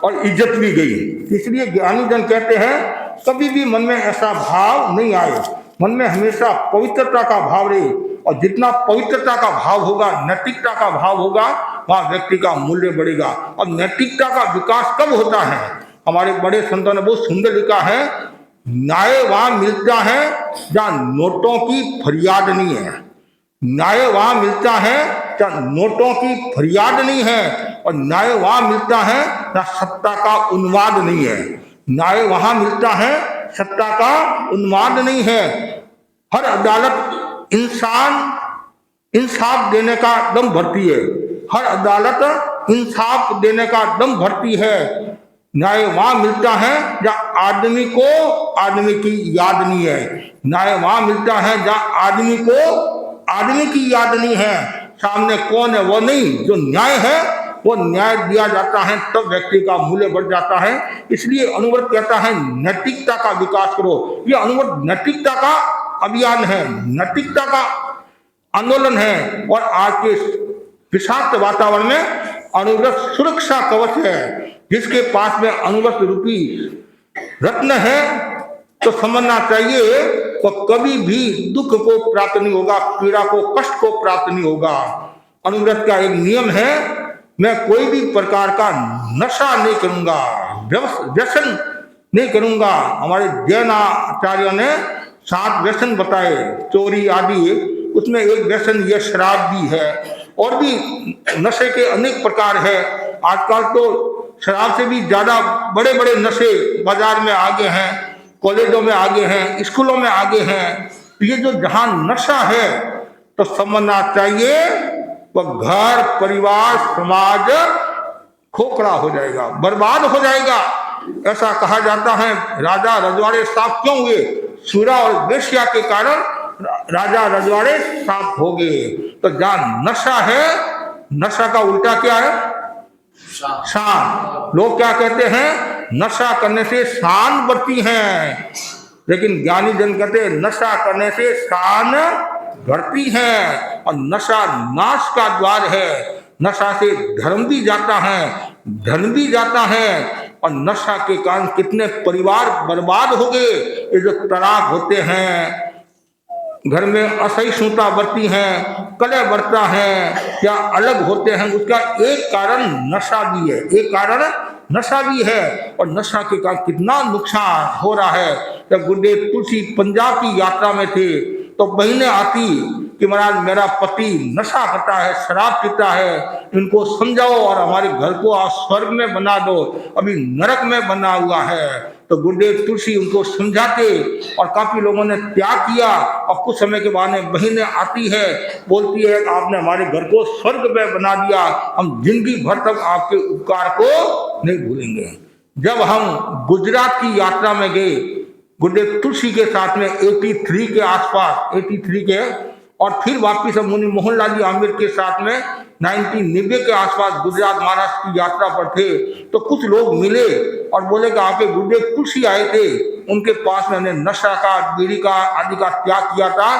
[SPEAKER 6] और इज्जत भी गई। इसलिए ज्ञानी जन कहते हैं कभी भी मन में ऐसा भाव नहीं आए, मन में हमेशा पवित्रता का भाव रहे, और जितना पवित्रता का भाव होगा, नैतिकता का भाव होगा, वहाँ व्यक्ति का मूल्य बढ़ेगा। और नैतिकता का विकास कब होता है? हमारे बड़े संतों ने बहुत सुंदर लिखा है, न्याय वहाँ मिलता है जहाँ नोटों की फरियाद नहीं है। न्याय वहाँ मिलता है जहाँ नोटों की फरियाद नहीं है, और न्याय वहाँ मिलता है जहाँ सत्ता का उन्माद नहीं है। न्याय वहाँ मिलता है, सत्ता का उन्माद नहीं है। हर अदालत इंसाफ देने का दम भरती है, हर अदालत इंसाफ देने का दम भरती है। न्याय वहाँ मिलता है जहाँ आदमी को आदमी की याद नहीं है। न्याय वहाँ मिलता है जहाँ आदमी को आदमी की याद नहीं है। सामने कौन है वो नहीं, जो न्याय है वो न्याय दिया जाता है, तब व्यक्ति का मूल्य बढ़ जाता है। इसलिए अनुव्रत कहता है नैतिकता का विकास करो। ये अनुव्रत नैतिकता का अभियान है, नैतिकता का आंदोलन है। और आज के विषाक्त वातावरण में अनुव्रत सुरक्षा कवच है। जिसके पास में अनुव्रत रूपी रत्न है तो समझना चाहिए तो कभी भी दुख को प्राप्त नहीं होगा, पीड़ा को, कष्ट को प्राप्त नहीं होगा। अनुव्रत का एक नियम है, मैं कोई भी प्रकार का नशा नहीं करूंगा, व्यसन नहीं करूंगा। हमारे जैन आचार्यों ने 7 व्यसन बताए, चोरी आदि, उसमें एक व्यसन यह शराब भी है। और भी नशे के अनेक प्रकार है। आजकल तो शराब से भी ज्यादा बड़े बड़े नशे बाजार में आगे हैं, कॉलेजों में आगे हैं, स्कूलों में आगे हैं। ये जो जहां नशा है तो समझना चाहिए वह घर, परिवार, समाज खोखला हो जाएगा, बर्बाद हो जाएगा। ऐसा कहा जाता है राजा रजवाड़े साफ क्यों हुए? सूरा और वेश्या के कारण राजा रजवाड़े साफ हो गए। तो जहां नशा है, नशा का उल्टा क्या है? शान। लोग क्या कहते हैं? नशा करने से शान बढ़ती है, लेकिन ज्ञानी जन कहते हैं नशा करने से शान बढ़ती है। और नशा नाश का द्वार है। नशा से धर्म भी जाता है, धन भी जाता है। और नशा के कारण कितने परिवार बर्बाद हो गए। ये जो तलाक होते हैं, घर में असहिष्णुता बढ़ती है, कलह बढ़ता है या अलग होते हैं, उसका एक कारण नशा भी है, एक कारण नशा भी है। और नशा के कारण कितना नुकसान हो रहा है। जब गुरुदेव तुलसी पंजाब की यात्रा में थे तो बहनें आती कि महाराज मेरा पति नशा करता है, शराब पीता है, इनको समझाओ और हमारे घर को आप स्वर्ग में बना दो, अभी नरक में बना हुआ है। तो गुरुदेव तुलसी उनको समझाते और काफी लोगों ने त्याग किया। और कुछ समय के बाद में बहनें आती है, बोलती है आपने हमारे घर को स्वर्ग में बना दिया, हम जिंदगी भर तक आपके उपकार को नहीं भूलेंगे। जब हम गुजरात की यात्रा में गए गुरुदेव तुलसी के साथ में 83 के आसपास, 83 के, और फिर वापिस हम मुनि मोहनलाल जी आमिर के साथ में 1990 के आसपास गुजरात महाराष्ट्र की यात्रा पर थे, तो कुछ लोग मिले और बोले कि आपके गुरुदेव तुलसी आए थे, उनके पास में हमने नशा का, बीड़ी का आदि का त्याग किया था,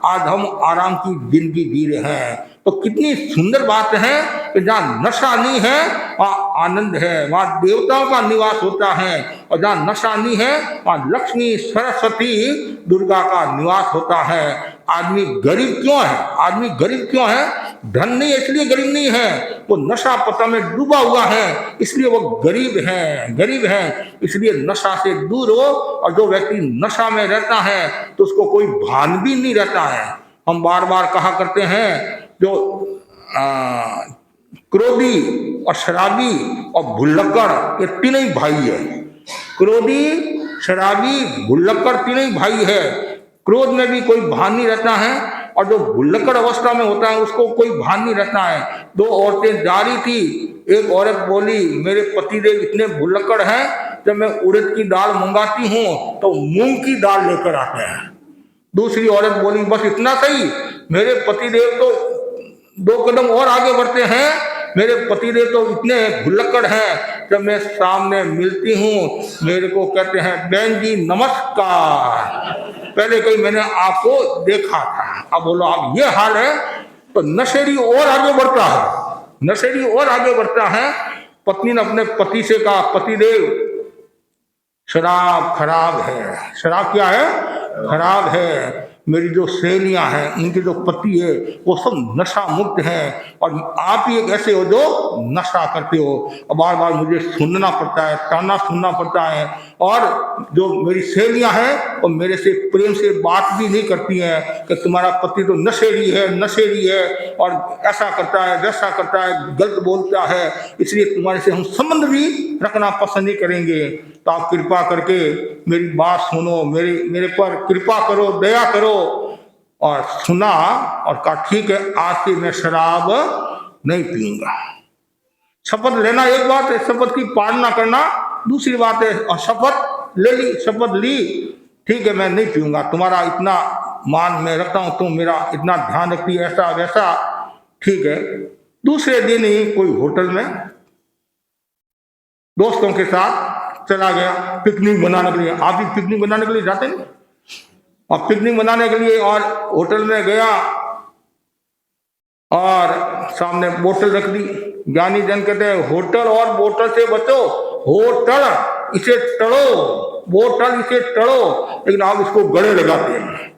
[SPEAKER 6] आज हम आराम की जिंदगी जी रहे हैं। तो कितनी सुंदर बात है कि जहाँ नशा नहीं है वहाँ आनंद है, वहाँ देवताओं का निवास होता है, और जहाँ नशा नहीं है वहाँ लक्ष्मी, सरस्वती, दुर्गा का निवास होता है। आदमी गरीब क्यों है? आदमी गरीब क्यों है? धन नहीं, इसलिए गरीब नहीं है, वो नशा पता में डूबा हुआ है, इसलिए वो गरीब है, गरीब है। इसलिए नशा से दूर हो, और जो व्यक्ति नशा में रहता है तो उसको कोई भान भी नहीं रहता है। हम बार बार कहा करते हैं जो क्रोधी और शराबी और भुल्लक्कड़, ये तीनों ही भाई है। क्रोधी, शराबी, भुल्लक्कड़ तीनों ही भाई है। क्रोध में भी कोई भान नहीं रहता है, और जो भुल्लक्कड़ अवस्था में होता है उसको कोई भान नहीं रहता है। दो औरतें जा रही थी, एक औरत बोली मेरे पतिदेव इतने भुल्लक्कड़ हैं, जब मैं उड़द की दाल मंगाती हूँ तो मूंग की दाल लेकर आते हैं। दूसरी औरत बोली बस इतना सही, मेरे पतिदेव तो 2 कदम और आगे बढ़ते हैं, मेरे पतिदेव तो इतने भुल्लक्कड़ हैं, जब मैं सामने मिलती हूँ मेरे को कहते हैं बहन जी नमस्कार, पहले कहीं मैंने आपको देखा था। अब बोलो आप ये हाल है, तो नशेड़ी और आगे बढ़ता है, नशेड़ी और आगे बढ़ता है। पत्नी ने अपने पति से कहा पतिदेव शराब खराब है। शराब क्या है? खराब है। मेरी जो सहेलियां हैं, इनके जो पति है वो सब नशा मुक्त हैं, और आप ही एक ऐसे हो जो नशा करते हो। और बार बार मुझे सुनना पड़ता है, ताना सुनना पड़ता है, और जो मेरी सहेलियां हैं वो मेरे से प्रेम से बात भी नहीं करती हैं कि तुम्हारा पति तो नशेड़ी है, नशेड़ी है, और ऐसा करता है, वैसा करता है, गलत बोलता है, इसलिए तुम्हारे से हम संबंध भी रखना पसंद नहीं करेंगे। तो आप कृपा करके मेरी बात सुनो, मेरे पर कृपा करो, दया करो। और सुना और कहा ठीक है, आज से मैं शराब नहीं पीऊंगा। शपथ लेना एक बात है, शपथ की पालना करना दूसरी बात है। और शपथ ले ली, शपथ ली, ठीक है मैं नहीं पीऊंगा, तुम्हारा इतना मान मैं रखता हूं, तुम मेरा इतना ध्यान रखती, ऐसा वैसा, ठीक है। दूसरे दिन ही कोई होटल में दोस्तों के साथ चला गया पिकनिक बनाने के लिए। आप भी पिकनिक बनाने के लिए जाते हैं? और पिकनिक बनाने के लिए और होटल में गया और सामने बोतल रख दी। ज्ञानी जन कहते हैं होटल और बोतल से बचो, होटल इसे टड़ो, बोतल इसे टड़ो, लेकिन आप इसको गले लगाते हैं।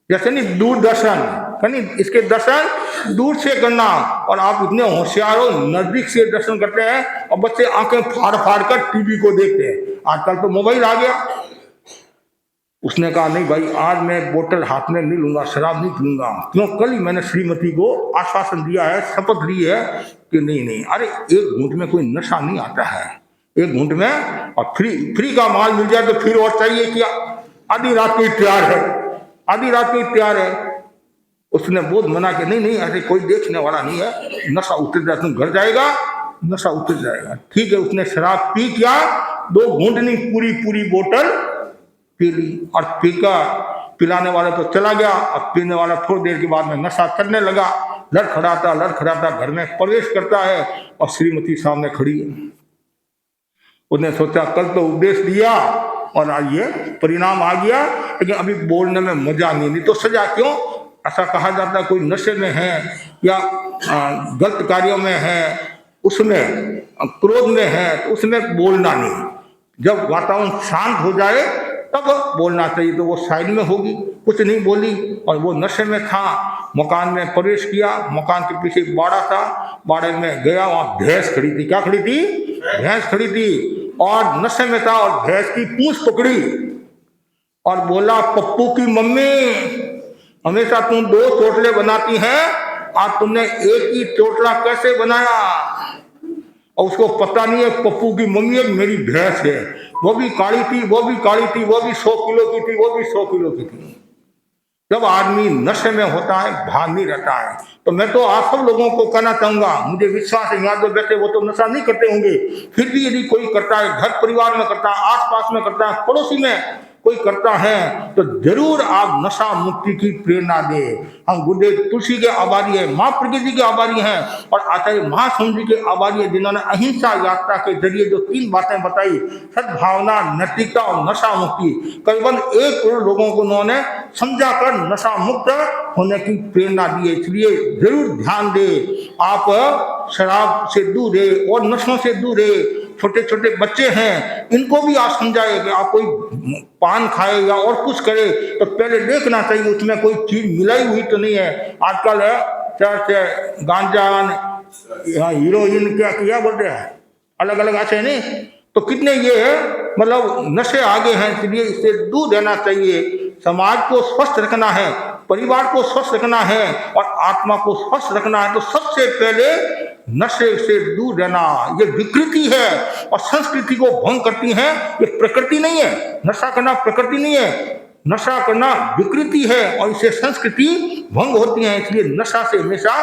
[SPEAKER 6] जैसे नहीं दूरदर्शन, नहीं इसके दर्शन दूर से करना, और आप इतने होशियार हो नजदीक से दर्शन करते हैं, और बच्चे आंखें फाड़ फाड़ कर टीवी को देखते हैं। आजकल तो मोबाइल आ गया। उसने कहा नहीं भाई, आज मैं बोतल हाथ में नहीं लूंगा, शराब नहीं पीऊंगा। क्यों? कल ही मैंने श्रीमती को आश्वासन दिया है, शपथ ली है कि नहीं। अरे एक घूंट में कोई नशा नहीं आता है, एक घूंट में, और फ्री का माल मिल जाए तो फिर और चाहिए क्या? आधी रात को तैयार है, आधी रात को तैयार है। उसने बहुत मना किया, नहीं ऐसे कोई देखने वाला नहीं है, नशा उतर जाए, तुम घर जाएगा नशा उतर जाएगा। ठीक है, उसने शराब पी क्या, 2 घूंट नहीं, पूरी बोतल पी ली। और पिलाने वाला तो चला गया, और पीने वाला थोड़ी देर के बाद में नशा करने लगा। लड़खड़ाता घर में प्रवेश करता है, और श्रीमती सामने खड़ी है। उसने सोचा कल तो उपदेश दिया और आज ये परिणाम आ गया, लेकिन अभी बोलने में मजा नहीं तो सजा क्यों? ऐसा कहा जाता है कोई नशे में है या गलत कार्यों में है, उसमें क्रोध में है, तो उसमें बोलना नहीं। जब वातावरण शांत हो जाए तब बोलना चाहिए। तो वो साइड में होगी, कुछ नहीं बोली, और वो नशे में था। मकान में प्रवेश किया, मकान के पीछे बाड़ा था, बाड़े में गया, वहाँ भैंस खड़ी थी। क्या खड़ी थी? भैंस खड़ी थी, और नशे में था, और भैंस की पूंछ पकड़ी और बोला पप्पू की मम्मी, हमेशा तुम दो चोटले बनाती हैं, आज तुमने एक ही चोटला कैसे बनाया? और उसको पता नहीं है पप्पू की मम्मी एक मेरी भैंस है, वो भी काली थी, वो भी काली थी, वो भी 100 किलो की थी, वो भी 100 किलो की थी। जब आदमी नशे में होता है, भान नहीं रहता है। तो मैं तो आप सब लोगों को कहना चाहूंगा, मुझे विश्वास है यहाँ जो बैठे वो तो नशा नहीं करते होंगे, फिर भी यदि कोई करता है, घर परिवार में करता है, आसपास में करता है, पड़ोसी में कोई करता है, तो जरूर आप नशा मुक्ति की प्रेरणा दे। हम गुरुदेव तुलसी के आभारी है, माँ प्रकृति के आभारी हैं और आचार्य महासमुद्र के आभारी है, जिन्होंने अहिंसा यात्रा के जरिए जो 3 बातें बताई, सद्भावना, नैतिकता और नशा मुक्ति, करीबन 1 करोड़ लोगों को उन्होंने समझा कर नशा मुक्त होने की प्रेरणा दी है। इसलिए जरूर ध्यान दे, आप शराब से दूर रहे और नशों से दूर रहे। छोटे छोटे बच्चे हैं, इनको भी आप समझाए कि आप कोई पान खाए या और कुछ करे तो पहले देखना चाहिए उसमें कोई चीज मिलाई हुई तो नहीं है। आजकल चर्च, गांजा, हीरोइन, क्या बोलते हैं, अलग अलग ऐसे नहीं, तो कितने ये मतलब नशे आगे हैं। इसलिए इससे दूर रहना चाहिए। समाज को स्वस्थ रखना है, परिवार को स्वस्थ रखना है और आत्मा को स्वस्थ रखना है, तो सबसे पहले नशे से दूर रहना। ये विकृति है और संस्कृति को भंग करती है, ये प्रकृति नहीं है। नशा करना प्रकृति नहीं है, नशा करना विकृति है और इससे संस्कृति भंग होती है। इसलिए नशा से हमेशा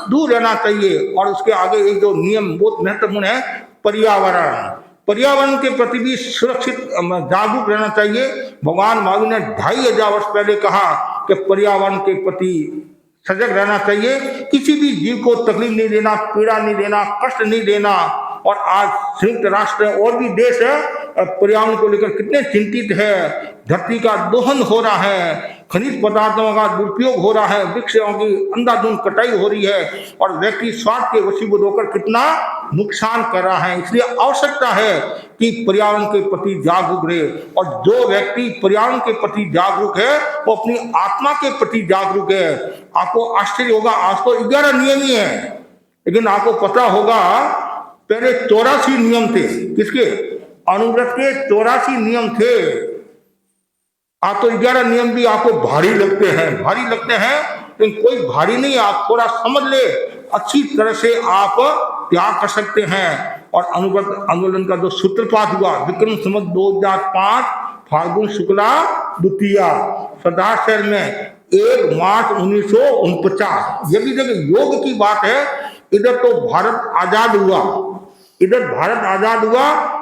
[SPEAKER 6] दूर रहना चाहिए। और उसके आगे एक जो नियम बहुत महत्वपूर्ण है, पर्यावरण। पर्यावरण के प्रति भी सुरक्षित जागरूक रहना चाहिए। भगवान महावीर ने 2500 वर्ष पहले कहा कि पर्यावरण के प्रति सजग रहना चाहिए, किसी भी जीव को तकलीफ नहीं देना, पीड़ा नहीं देना, कष्ट नहीं देना। और आज संयुक्त राष्ट्र और भी देश पर्यावरण को लेकर कितने चिंतित है। धरती का दोहन हो रहा है, खनिज पदार्थों का दुरुपयोग हो रहा है, वृक्षों की अंधाधुंध कटाई हो रही है और व्यक्ति स्वार्थ के वशीभूत होकर कितना नुकसान कर रहा है। इसलिए आवश्यकता है कि पर्यावरण के प्रति जागरूक रहे। और जो व्यक्ति पर्यावरण के प्रति जागरूक है वो अपनी आत्मा के प्रति जागरूक है। आपको आश्चर्य होगा, आज तो 11 नियम ही है, लेकिन आपको पता होगा पहले 84 नियम थे। किसके? अनुव्रत के 84 नियम थे। आप तो 11 नियम भी आपको भारी लगते हैं, लेकिन कोई भारी नहीं। आप थोड़ा समझ ले, अच्छी तरह से आप त्याग कर सकते हैं। और अनुव्रत आंदोलन का जो सूत्रपात हुआ, विक्रम संवत 2005 फाल्गुन शुक्ला द्वितीया, सरदार शहर में 1 मार्च 1949। ये भी देखिए योग की बात है। इधर तो भारत आजाद हुआ,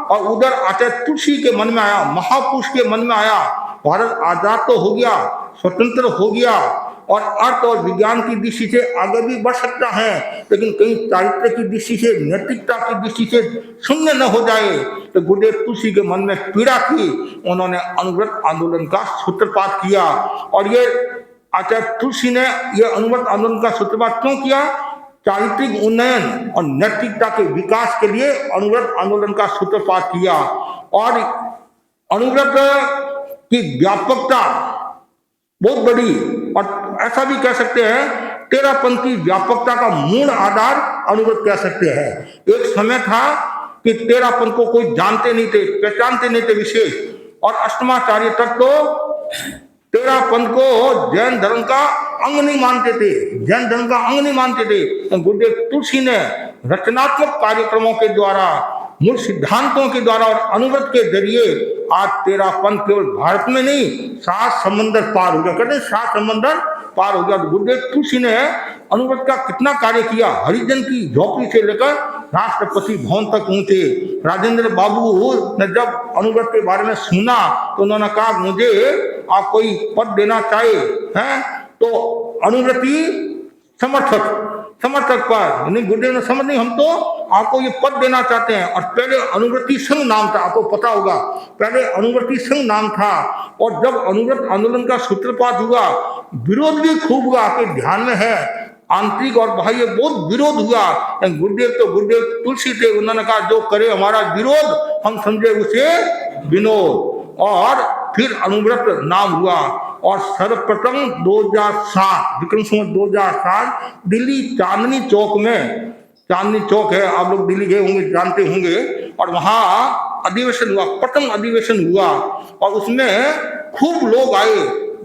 [SPEAKER 6] और उधर आचार्य तुलसी के मन में आया, महापुरुष के मन में आया, भारत आजाद तो हो गया, स्वतंत्र हो गया और अर्थ और विज्ञान की दृष्टि से आगे भी बढ़ सकता है, लेकिन कहीं चारित्र की दृष्टि से, नैतिकता की दृष्टि से शून्य न हो जाए। तो गुरुदेव तुलसी के मन में पीड़ा थी, उन्होंने अनुव्रत आंदोलन का सूत्रपात किया। और ये आचार्य तुलसी ने यह अनुव्रत आंदोलन का सूत्रपात क्यों किया? चारित्रिक उन्नयन और नैतिकता के विकास के लिए अनुव्रत आंदोलन का सूत्रपात किया। और अनुव्रत की व्यापकता बहुत बड़ी, और ऐसा भी कह सकते हैं तेरापंथी व्यापकता का मूल आधार अनुव्रत कह सकते हैं। एक समय था कि तेरापंथ को कोई जानते नहीं थे, पहचानते नहीं थे विशेष, और अष्टमाचार्य तक तो तेरापंथ को जैन धर्म का अंग नहीं मानते थे, तो गुरुदेव तुलसी ने रचनात्मक कार्यक्रमों के द्वारा, मूल सिद्धांतों के द्वारा और अनुव्रत के जरिए आज तेरापंथ केवल भारत में नहीं, 7 समंदर पार हो गया। कहते हैं 7 समंदर पार हो गया। गुरुदेव तुलसी ने अनुव्रत का कितना कार्य किया। हरिजन की झोपड़ी से लेकर राष्ट्रपति भवन तक पहुंचे। राजेंद्र बाबू ने जब अनुव्रत के बारे में सुना तो उन्होंने कहा, मुझे आप कोई पद देना चाहे हैं तो अनुव्रती समर्थक पर। नहीं, गुरुदेव ने समझ नहीं, हम तो आपको ये पद देना चाहते हैं। और पहले अनुव्रती संघ नाम था, आपको पता होगा, पहले अनुव्रती संघ नाम था। और जब अनुव्रत आंदोलन का सूत्रपात हुआ, विरोध भी खूब हुआ, आपके ध्यान में है, आंतरिक और बाह्य बहुत विरोध हुआ। गुरुदेव तुलसी थे, उन्होंने कहा जो करे हमारा विरोध हम समझे उसे विनोद। और फिर अनुव्रत नाम हुआ। और सर्वप्रथम 2007 विक्रम संवत 2007 दिल्ली चांदनी चौक है, आप लोग दिल्ली गए होंगे, जानते होंगे, और वहाँ अधिवेशन हुआ, प्रथम अधिवेशन हुआ। और उसमें खूब लोग आए,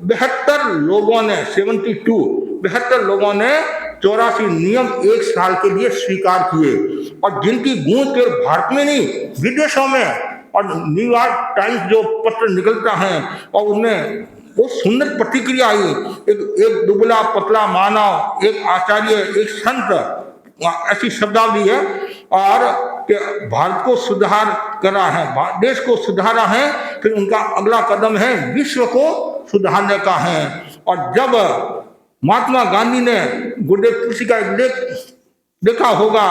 [SPEAKER 6] 72 लोगों ने 72 लोगों ने 84 नियम एक साल के लिए स्वीकार किए, और जिनकी गूंज केवल भारत में नहीं विदेशों में, और न्यूयॉर्क टाइम्स जो पत्र निकलता है और उनमें बहुत सुंदर प्रतिक्रिया आई। एक दुबला पतला मानव, एक आचार्य, एक संत, ऐसी शब्दावली है, और कि भारत को सुधार करा है, देश को सुधारा है, फिर उनका अगला कदम है विश्व को सुधारने का है। और जब महात्मा गांधी ने गुरुदेव तुलसी का एक लेख देखा होगा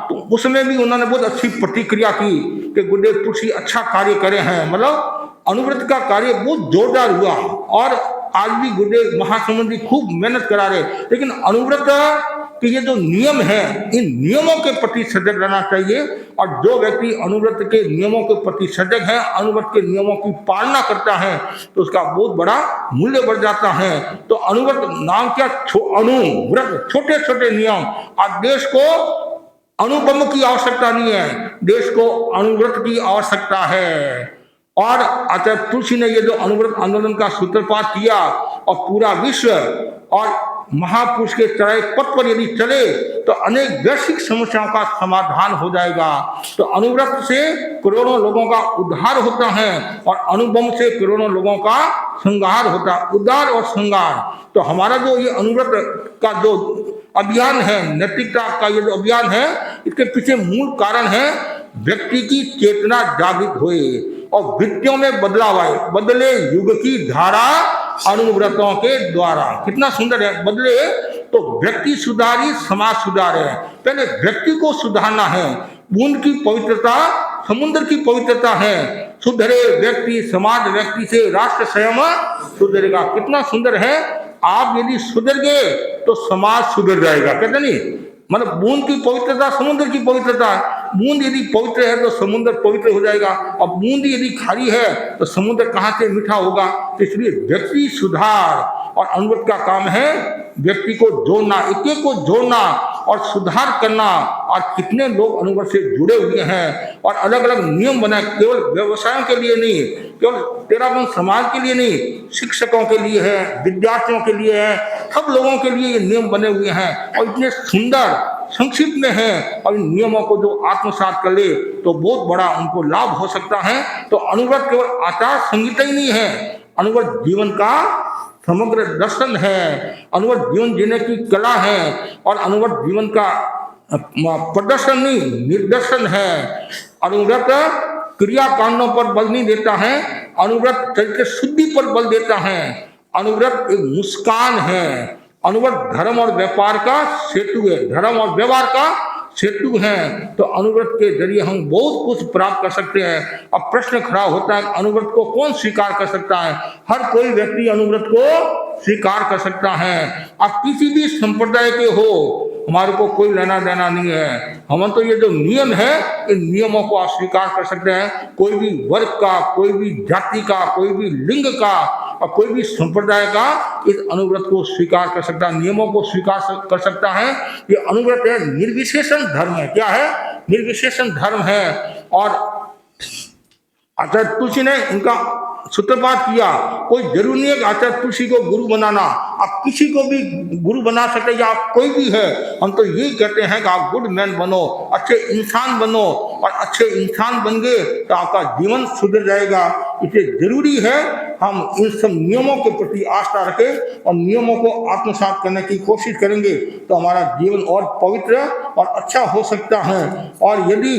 [SPEAKER 6] तो उसमें भी उन्होंने बहुत अच्छी प्रतिक्रिया की कि गुरुदेव तुलसी अच्छा कार्य करे हैं, मतलब अनुव्रत का कार्य बहुत जोरदार हुआ, और आज भी गुरुदेव महासमुंद जी खूब मेहनत करा रहे। लेकिन अनुव्रत के ये जो नियम है, इन नियमों के प्रति सजग रहना चाहिए, और जो व्यक्ति अनुव्रत के नियमों के प्रति सजग है, अनुव्रत के नियमों की पालना करता है, तो उसका बहुत बड़ा मूल्य बढ़ जाता है। तो अनुव्रत नाम क्या, अनुव्रत, छोटे छोटे नियम। आज देश को अणुबम की आवश्यकता नहीं है, देश को अनुव्रत की आवश्यकता है। और आचार्य तुलसी ने ये जो अनुव्रत आंदोलन का सूत्रपात किया, और पूरा विश्व और महापुरुष के चढ़ाए पथ पर यदि चले तो अनेक वैश्विक समस्याओं का समाधान हो जाएगा। तो अनुव्रत से करोड़ों लोगों का उद्धार होता है, और अनुबम से करोड़ों लोगों का संहार होता है, उद्धार और संहार। तो हमारा जो ये अनुव्रत का जो अभियान है, नैतिकता का ये जो अभियान है, इसके पीछे मूल कारण है व्यक्ति की चेतना जागृत हुए और वृत्तियों में बदलाव आए। बदले युग की धारा अनुव्रतों के द्वारा। कितना सुंदर है, बदले तो व्यक्ति सुधारी समाज सुधारे। पहले व्यक्ति को सुधारना है। बूंद की पवित्रता समुद्र की पवित्रता है। सुधरे व्यक्ति समाज, व्यक्ति से राष्ट्र स्वयं सुधरेगा। कितना सुंदर है, आप यदि सुधर गए तो समाज सुधर जाएगा। कहते नहीं, मतलब बूंद की पवित्रता समुद्र की पवित्रता। बूंद यदि पवित्र है तो समुद्र पवित्र हो जाएगा, और बूंद यदि खाली है तो समुद्र कहाँ से मीठा होगा। इसलिए व्यक्ति सुधार, और अनुव्रत का काम है व्यक्ति को जोड़ना, एक एक को जोड़ना और सुधार करना। और कितने लोग अनुव्रत से जुड़े हुए हैं और अलग अलग नियम बनाए, केवल व्यवसायों के लिए नहीं, केवल तेरावन समाज के लिए नहीं, शिक्षकों के लिए है, विद्यार्थियों के लिए है, सब लोगों के लिए ये नियम बने हुए हैं, और इतने सुंदर संक्षिप्त में है। और इन नियमों को जो आत्मसात कर ले तो बहुत बड़ा उनको लाभ हो सकता है। तो अनुव्रत केवल आचार संहिता ही नहीं है, अनुव्रत जीवन का समग्र दर्शन है, अनुव्रत जीवन जीने की कला है, और अनुव्रत जीवन का प्रदर्शन नहीं निर्दर्शन है। अनुव्रत क्रियाकांडों पर बल नहीं देता है, अनुव्रत चरित्र शुद्धि पर बल देता है। अनुव्रत एक मुस्कान है। अनुव्रत धर्म और व्यापार का सेतु है, धर्म और व्यवहार का सेतु है। तो अनुव्रत के जरिए हम बहुत कुछ प्राप्त कर सकते हैं। अब प्रश्न खड़ा होता है, अनुव्रत को कौन स्वीकार कर सकता है? हर कोई व्यक्ति अनुव्रत को स्वीकार कर सकता है। आप किसी भी संप्रदाय के हो, हमारे को कोई लेना देना नहीं है। हम तो ये जो नियम है, इन नियमों को आप स्वीकार कर सकते हैं। कोई भी वर्ग का, कोई भी जाति का, कोई भी लिंग का और कोई भी संप्रदाय का इस अनुव्रत को स्वीकार कर सकता है, नियमों को स्वीकार कर सकता है। ये अनुव्रत है, निर्विशेषण धर्म है। क्या है? निर्विशेषण धर्म है। और आचार्य तुलसी ने इनका सूत्रपात किया। कोई जरूरी नहीं है कि आचार्य तुलसी को गुरु बनाना, आप किसी को भी गुरु बना सकते, या आप कोई भी है। हम तो यही कहते हैं कि आप गुड मैन बनो, अच्छे इंसान बनो, और अच्छे इंसान बन गए तो आपका जीवन सुधर जाएगा। इसलिए जरूरी है हम इन सब नियमों के प्रति आस्था रखें और नियमों को आत्मसात करने की कोशिश करेंगे तो हमारा जीवन और पवित्र और अच्छा हो सकता है। और यदि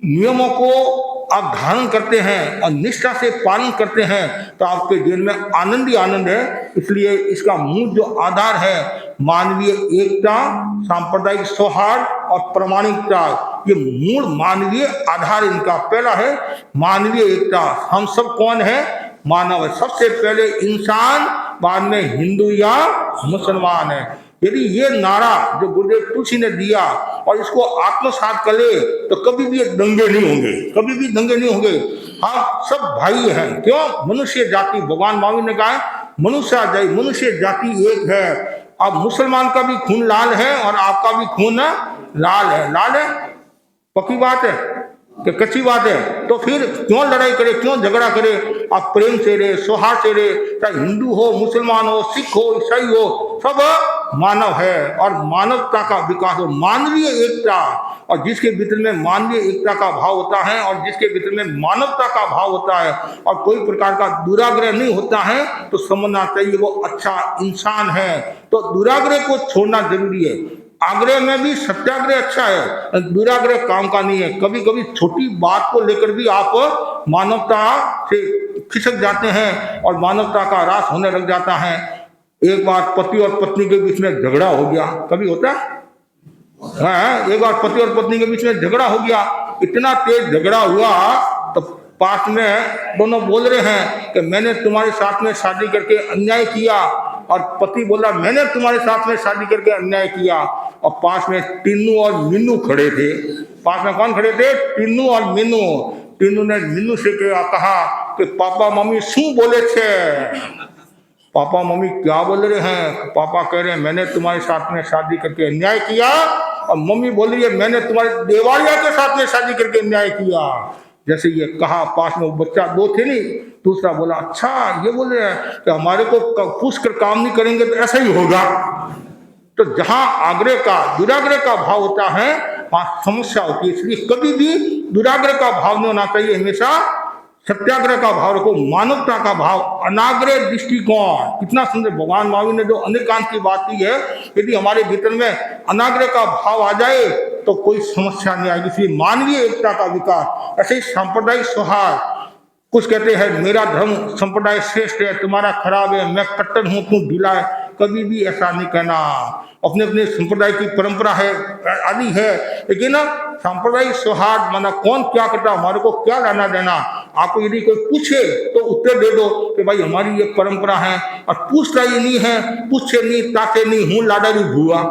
[SPEAKER 6] नियमों को आप धारण करते हैं और निष्ठा से पालन करते हैं तो आपके जीवन में आनंद ही आनंद है। इसलिए इसका मूल जो आधार है मानवीय एकता, सांप्रदायिक सौहार्द और प्रामाणिकता, ये मूल मानवीय आधार इनका। पहला है मानवीय एकता। हम सब कौन है? मानव है। सबसे पहले इंसान, बाद में हिंदू या मुसलमान है। यदि ये नारा जो गुरुदेव तुलसी ने दिया और इसको आत्मसात कर ले तो कभी भी दंगे नहीं होंगे, कभी भी दंगे नहीं होंगे। हम सब भाई हैं। क्यों? मनुष्य जाति, भगवान महावीर ने कहा मनुष्य जाति एक है। अब मुसलमान का भी खून लाल है और आपका भी खून लाल है। लाल है, पक्की बात है। कि कच्ची बात है, तो फिर क्यों लड़ाई करे, क्यों झगड़ा करे। आप प्रेम से रहे, सौहार्द से रहे, चाहे हिंदू हो, मुसलमान हो, सिख हो, ईसाई हो, सब मानव है और मानवता का विकास हो, मानवीय एकता। और जिसके भीतर में मानवीय एकता का भाव होता है और जिसके भीतर में मानवता का भाव होता है और कोई प्रकार का दुराग्रह नहीं होता है, तो समझना चाहिए वो अच्छा इंसान है। तो दुराग्रह को छोड़ना जरूरी है। आग्रह में भी सत्याग्रह अच्छा है, दुराग्रह काम का नहीं है। कभी कभी छोटी बात को लेकर भी आप मानवता से खिसक जाते हैं और मानवता का ह्रास होने लग जाता है। एक बार पति और पत्नी के बीच में झगड़ा हो गया, कभी होता है? हाँ, एक बार पति और पत्नी के बीच में झगड़ा हो गया, इतना तेज झगड़ा हुआ तो पास में दोनों बोल रहे हैं कि मैंने तुम्हारे साथ में शादी करके अन्याय किया, और पति बोला मैंने तुम्हारे साथ में शादी करके अन्याय किया। और पास में टीनू और मीनू खड़े थे। पास में कौन खड़े थे? टीनू और मीनू। टीनू ने मीनू से कहा कि पापा मम्मी शू बोले थे? पापा मम्मी क्या बोल रहे हैं? पापा कह रहे हैं मैंने तुम्हारे साथ में शादी करके अन्याय किया, और मम्मी बोल रही है मैंने तुम्हारे देवालिया के साथ में शादी करके अन्याय किया। जैसे ये कहा, पास में वो बच्चा दो थे नहीं, दूसरा बोला अच्छा ये बोल रहे हैं कि हमारे को पूछ कर काम नहीं करेंगे तो ऐसा ही होगा। तो जहां आग्रह का दुराग्रह का भाव होता है वहां समस्या होती है। इसलिए कभी भी दुराग्रह का भाव नहीं होना चाहिए, हमेशा सत्याग्रह का भाव रखो, मानवता का भाव, अनाग्रह दृष्टिकोण। कितना सुंदर भगवान महावीर ने जो अनेकांत की बात की है, यदि हमारे भीतर में अनाग्रह का भाव आ जाए तो कोई समस्या नहीं आएगी। इसलिए मानवीय एकता का विकास, ऐसे ही सांप्रदायिक सौहार्द। कुछ कहते हैं मेरा धर्म संप्रदाय श्रेष्ठ है, तुम्हारा खराब है, मैं कट्टर हूं, तू ढीला है। कभी भी ऐसा नहीं कहना। अपने अपने संप्रदाय की परंपरा है, आदि है, लेकिन सांप्रदायिक सौहार्द माना कौन क्या करता, हमारे को क्या लेना देना। आपको यदि कोई पूछे तो उत्तर दे दो कि भाई हमारी ये परंपरा है, और पूछता ही नहीं है, पूछे नहीं, ताके नहीं, हूँ लाडारी भुआ,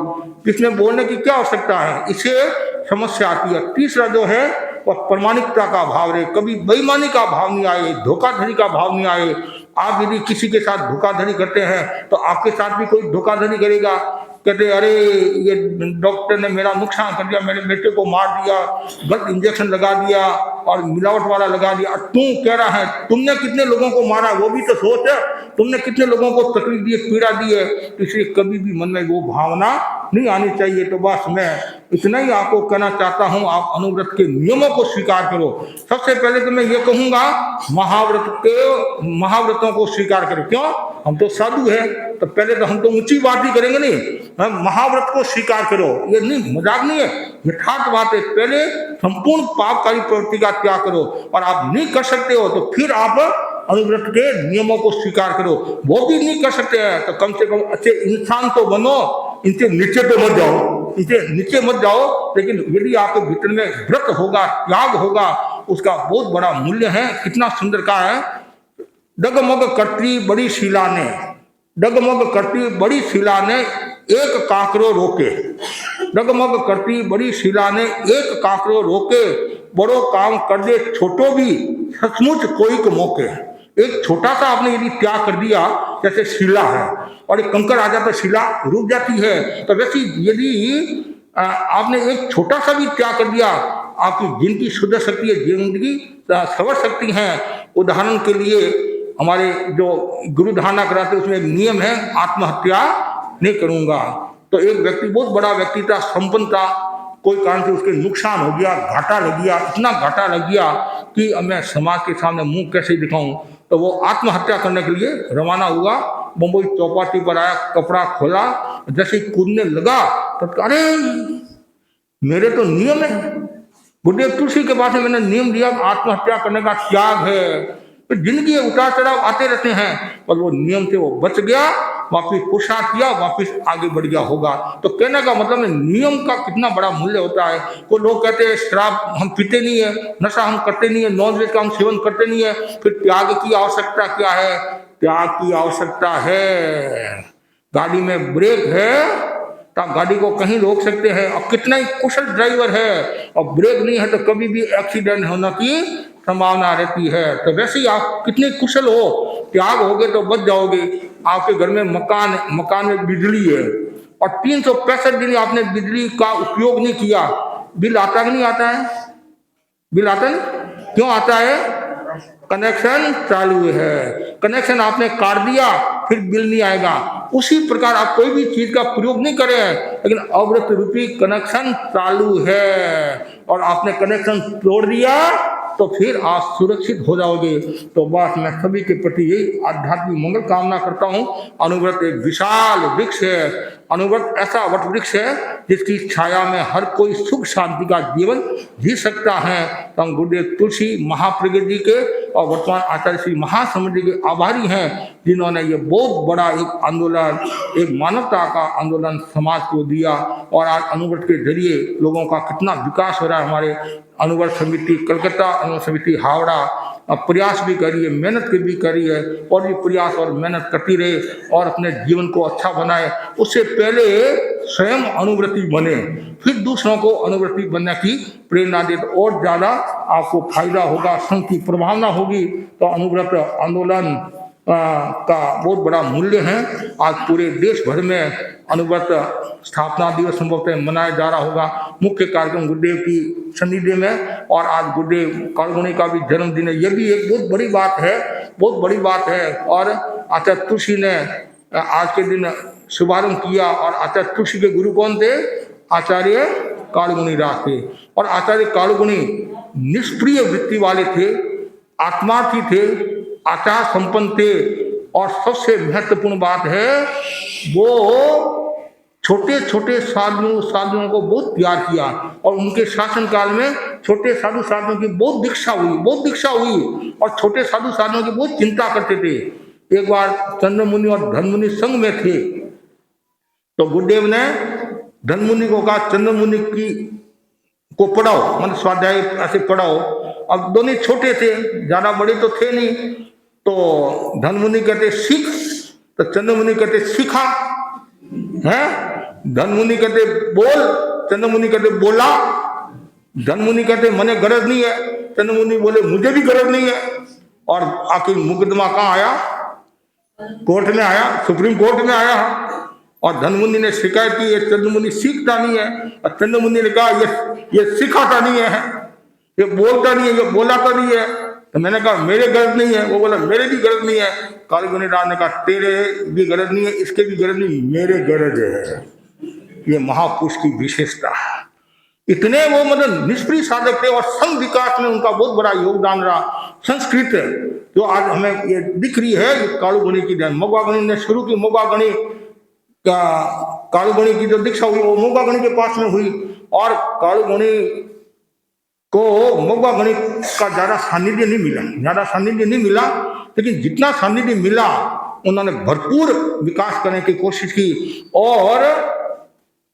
[SPEAKER 6] इसमें बोलने की क्या आवश्यकता है। इससे समस्या आती है। तीसरा जो है वह प्रामाणिकता का भाव रहे, कभी बेईमानी का भाव नहीं आए, धोखाधड़ी का भाव नहीं आए। आप यदि किसी के साथ धोखाधड़ी करते हैं तो आपके साथ भी कोई धोखाधड़ी करेगा। कहते अरे ये डॉक्टर ने मेरा नुकसान कर दिया, मेरे बेटे को मार दिया, गलत इंजेक्शन लगा दिया और मिलावट वाला लगा दिया। तू कह रहा है तुमने कितने लोगों को मारा, वो भी तो सोच है, तुमने कितने लोगों को तकलीफ दी, पीड़ा दी है। इसलिए कभी भी मन में वो भावना नहीं आनी चाहिए। तो बस मैं इतना ही आपको कहना चाहता हूँ, आप अनुव्रत के नियमों को स्वीकार करो। सबसे पहले तो मैं ये कहूँगा महाव्रतों को स्वीकार करें। क्यों? हम तो साधु हैं, तो पहले तो हम तो ऊंची बात ही करेंगे नहीं। महाव्रत को स्वीकार करो, ये नहीं मजाक नहीं है, यथार्थ बात है। पहले संपूर्ण पापकारी प्रवृत्ति का त्याग करो, और आप नहीं कर सकते हो तो फिर आप अनुव्रत के नियमों को स्वीकार करो। वो भी नहीं कर सकते हैं तो कम से कम अच्छे इंसान तो बनो, इनसे नीचे तो मत जाओ, इनसे नीचे मत जाओ। लेकिन यदि आपके भीतर में व्रत होगा, त्याग होगा, उसका बहुत बड़ा मूल्य है। कितना सुंदर कहा है, डगमग करती बड़ी शिला ने, डगमग करती बड़ी शिला ने एक काकरो रोके, डगमग करती बड़ी शिला ने एक काकरो रोके, बड़ो काम कर दे छोटो भी सचमुच कोई को मौके। एक छोटा सा आपने यदि त्याग कर दिया, जैसे शिला है और एक कंकर आ जाता, शिला रुक जाती है, तो वैसे यदि आपने एक छोटा सा भी त्याग कर दिया, आपकी जिंदगी सुधर सकती है, जिंदगी संवर सकती है। उदाहरण के लिए हमारे जो गुरु धारणा कराते उसमें एक नियम है, आत्महत्या नहीं करूंगा। तो एक व्यक्ति बहुत बड़ा व्यक्ति था, संपन्न था, कोई कारण से उसके नुकसान हो गया, घाटा लग गया, इतना घाटा लग गया कि अब मैं समाज के सामने मुंह कैसे दिखाऊं। तो वो आत्महत्या करने के लिए रवाना हुआ। मुंबई चौपाटी पर आया, कपड़ा खोला, जैसे ही कूदने लगा तो अरे मेरे तो नियम है, गुरुदेव तुलसी के पास मैंने नियम दिया, आत्महत्या करने का त्याग है। तो जिंदगी उतार चढ़ाव आते रहते हैं, पर वो नियम से वो बच गया, वापिस पुरुषार्थ किया, वापिस आगे बढ़ गया होगा। तो कहने का मतलब है नियम का कितना बड़ा मूल्य होता है। कोई लोग कहते हैं शराब हम पीते नहीं है, नशा हम करते नहीं है, नॉनवेज का हम सेवन करते नहीं है, फिर त्याग की आवश्यकता क्या है? त्याग की आवश्यकता है, गाड़ी में ब्रेक है तो आप गाड़ी को कहीं रोक सकते हैं, और कितना ही कुशल ड्राइवर है और ब्रेक नहीं है तो कभी भी एक्सीडेंट होने की संभावना रहती है। तो वैसे ही आप कितने कुशल हो, त्याग होगे तो बच जाओगे। आपके घर में मकान में बिजली है और 365 दिन आपने बिजली का उपयोग नहीं किया, बिल आता कि नहीं आता है? बिल आता नहीं, क्यों आता है? कनेक्शन चालू है। कनेक्शन आपने काट दिया फिर बिल नहीं आएगा। उसी प्रकार आप कोई भी चीज का प्रयोग नहीं करें, लेकिन अवृत रूपी कनेक्शन चालू है और आपने कनेक्शन तोड़ दिया तो फिर आप सुरक्षित हो जाओगे। तो बस मैं सभी के प्रति यही आध्यात्मिक मंगल कामना करता हूँ। अनुव्रत एक विशाल वृक्ष है, अनुव्रत ऐसा वट वृक्ष है जिसकी छाया में हर कोई सुख शांति का जीवन जी सकता है। तो हम गुरुदेव तुलसी महाप्रज्ञ जी के और वर्तमान आचार्य श्री महासमुद्र जी के आभारी हैं, जिन्होंने ये बहुत बड़ा एक आंदोलन, एक मानवता का आंदोलन समाज को दिया। और आज अनुव्रत के जरिए लोगों का कितना विकास हो रहा है। हमारे अनुव्रत समिति कलकत्ता, अनुव्रत समिति हावड़ा अब प्रयास भी कर रही है, मेहनत भी कर रही है, और भी प्रयास और मेहनत करती रहे और अपने जीवन को अच्छा बनाए। उससे पहले स्वयं अनुव्रती बने, फिर दूसरों को अनुव्रती बनने की प्रेरणा दे, तो और ज़्यादा आपको फायदा होगा, संघ की प्रभावना होगी। तो अनुव्रत आंदोलन का बहुत बड़ा मूल्य है। आज पूरे देश भर में अनुव्रत स्थापना दिवस संभवतः मनाया जा रहा होगा। मुख्य कार्यक्रम गुरुदेव की सन्निधि में, और आज गुरुदेव कालगुणी का भी जन्मदिन है। यह भी एक बहुत बड़ी बात है, बहुत बड़ी बात है। और आचार्य तुलसी ने आज के दिन शुभारंभ किया, और आचार्य तुलसी के गुरु कौन थे? आचार्य कालगुणी राज थे। और आचार्य कालगुणी निष्प्रिय वृत्ति वाले थे, आत्मार्थी थे, आचार संपन्न थे, और सबसे महत्वपूर्ण बात है वो छोटे छोटे साधुओं को बहुत प्यार किया। और उनके शासन काल में छोटे साधु साधुओं की बहुत दीक्षा हुई, और छोटे साधु साधुओं की बहुत चिंता करते थे। एक बार चंद्रमुनि और धनमुनि संग में थे, तो गुरुदेव ने धनमुनि को कहा चंद्रमुनि को पढ़ाओ, मतलब स्वाध्याय ऐसे पढ़ाओ। अब दोनों छोटे थे, ज्यादा बड़े तो थे नहीं। तो धनमुनि कहते सीख, तो चंद्रमुनि कहते सीखा है। धनमुनि कहते बोल, चंद्रमुनि कहते बोला। धनमुनि कहते मने गरज नहीं है, चंद्रमुनि बोले मुझे भी गरज नहीं है। और आखिर मुकदमा कहाँ आया? कोर्ट में आया, सुप्रीम कोर्ट में आया। और धनमुनि ने शिकायत की, ये चंद्रमुनि सीखता नहीं है। और चंद्रमुनि ने कहा ये सिखाता नहीं है, ये बोलता नहीं है, ये बोलाता नहीं है। तो मैंने कहा मेरे गरज नहीं है। वो बोला मेरे भी गरज नहीं है। कालगुणी राज ने कहा तेरे भी गरज नहीं है, इसके भी गरज नहीं, मेरे गरज है। ये महापुरुष की विशेषता है। इतने वो मतलब निष्प्रिय साधक थे, और संघ विकास में उनका बहुत बड़ा योगदान रहा। संस्कृत जो आज हमें ये दिख रही है, ये कालगुणी की देन। मोगागणी ने शुरू की, मोगागणी का कालगुणी की जो दीक्षा हुई वो मोगागणी के पास में हुई। और कालगुणी को मोगागणी का ज्यादा सानिध्य नहीं मिला, लेकिन जितना सानिध्य मिला उन्होंने भरपूर विकास करने की कोशिश की। और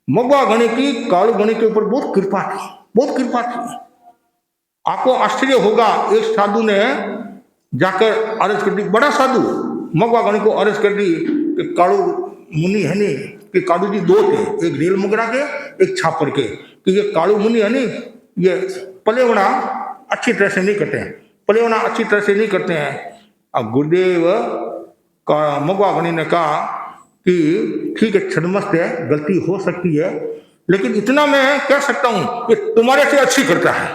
[SPEAKER 6] मोगागणी की कालगुणी के ऊपर बहुत कृपा थी। आपको आश्चर्य होगा, एक साधु ने जाकर अर्ज कर दी, बड़ा साधु मोगागणी को अर्ज कर दी कि कालू मुनि है नहीं, कि कालू जी दो थे, एक रेल मुगरा के, एक छापर के, कि ये कालू मुनि है नहीं, ये पलेवना अच्छी तरह से नहीं करते हैं। अब गुरुदेव का मोगागणी ने कहा कि ठीक है, छदमस्त है, गलती हो सकती है, लेकिन इतना मैं कह सकता हूं कि तुम्हारे से अच्छी करता है।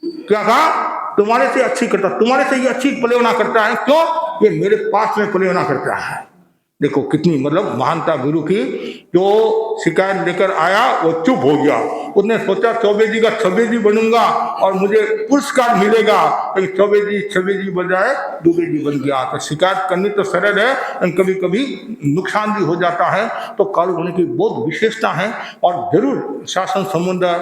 [SPEAKER 6] क्या कहा? तुम्हारे से अच्छी करता, तुम्हारे से ये अच्छी पलेवना करता है। क्यों? ये मेरे पास में पलेवना करता है। देखो कितनी मतलब महानता गुरु की। जो शिकायत लेकर आया वो चुप हो गया। उसने सोचा चौबे जी का छब्बे जी बनूंगा और मुझे पुरस्कार मिलेगा, लेकिन छब्बे जी बजाय दुबे जी बन गया। तो शिकायत करनी तो सरल है, लेकिन कभी कभी नुकसान भी हो जाता है। तो कालगुणी की बहुत विशेषता है। और जरूर शासन समुद्र,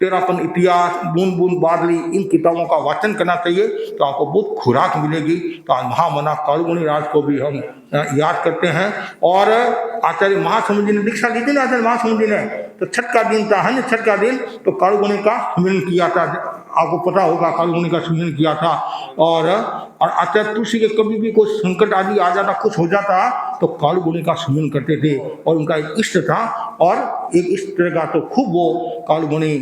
[SPEAKER 6] तेरापन इतिहास, बूंद बूंद बादली, इन किताबों का वाचन करना चाहिए, तो आपको बहुत खुराक मिलेगी। तो आज महामना कालगुणी राज को भी हम याद करते हैं। और आचार्य महासमुद्र जी ने दीक्षा ली थी ना, आचार्य महासमुद्र जी ने, तो छठ का दिन था, है ना, छठ का दिन, तो कालगुणी का सुमिरन किया था। आपको पता होगा कालगुणी का सुमिरन किया था। और आचार्य तुलसी के कभी भी कोई संकट आदि आ जाता, कुछ हो जाता, तो कालगुणी का सुमिरन करते थे। और उनका एक इष्ट था, और एक इष्ट का तो खूब वो कालगुणी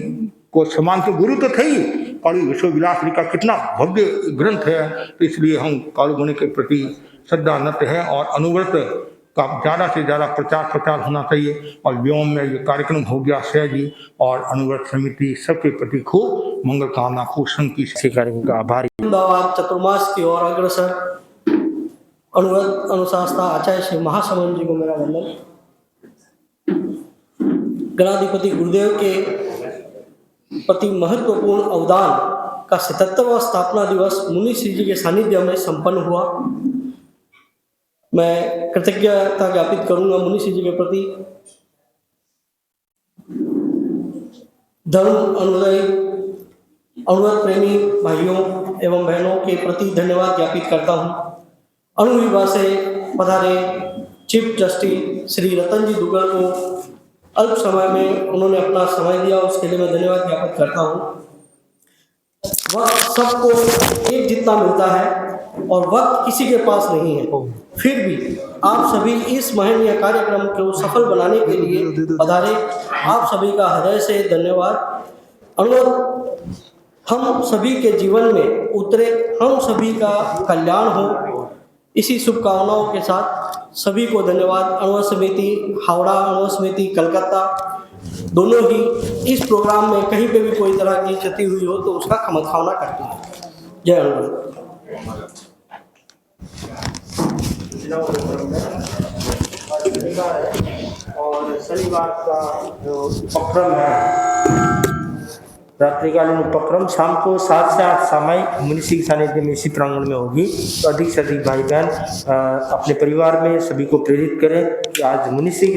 [SPEAKER 6] को समान के गुरु तो थे ही। काली विश्वविलास का कितना भव्य ग्रंथ है, तो इसलिए हम कालगुणी के प्रति श्रद्धा नत है। और अनुव्रत का ज़्यादा से ज़्यादा प्रचार प्रसार होना चाहिए। और व्योम में ये कार्यक्रम हो गया सहजी और अनुव्रत समिति सबके प्रति खूब मंगल कामना खूब संकी
[SPEAKER 1] इसी कार्यक्रम का आभारी।
[SPEAKER 7] अहमदाबाद चतुर्मास की ओर अग्रसर अनुव्रत अनुशासना आचार्य श्री महासमन जी को मेरा वंदन। गणाधिपति गुरुदेव के प्रति महत्वपूर्ण अवदान का 77वां स्थापना दिवस मुनि श्री जी के सानिध्य में संपन्न हुआ। मैं कृतज्ञता ज्ञापित करूंगा मुनि श्री जी के प्रति। धर्म अनुयायी अनुव्रत प्रेमी भाइयों एवं बहनों के प्रति धन्यवाद ज्ञापित करता हूँ। अनुविवाह से पधारे चीफ जस्टिस श्री रतन जी दुग्गल को अल्प समय में उन्होंने अपना समय दिया, उसके लिए मैं धन्यवाद ज्ञापित करता हूँ। वक्त सबको एक जितना मिलता है और वक्त किसी के पास नहीं है, फिर भी आप सभी इस महनीय कार्यक्रम को सफल बनाने के लिए पधारे। आप सभी का हृदय से धन्यवाद। अनुव्रत हम सभी के जीवन में उतरे, हम सभी का कल्याण हो, इसी शुभकामनाओं के साथ सभी को धन्यवाद। अनुव्रत समिति हावड़ा, अनुव्रत समिति कलकत्ता दोनों ही इस प्रोग्राम में कहीं पे भी कोई तरह की क्षति हुई हो तो उसका क्षमाना करते हैं। जय अनुव्रत।
[SPEAKER 1] और शनिवार का जो उपक्रम है, रात्रिकालीन उपक्रम शाम को 7 से 8 सामयिक मुनि श्री के सानिध्य में इसी प्रांगण में होगी। तो अधिक से अधिक भाई बहन अपने परिवार में सभी को प्रेरित करें कि आज मुनि श्री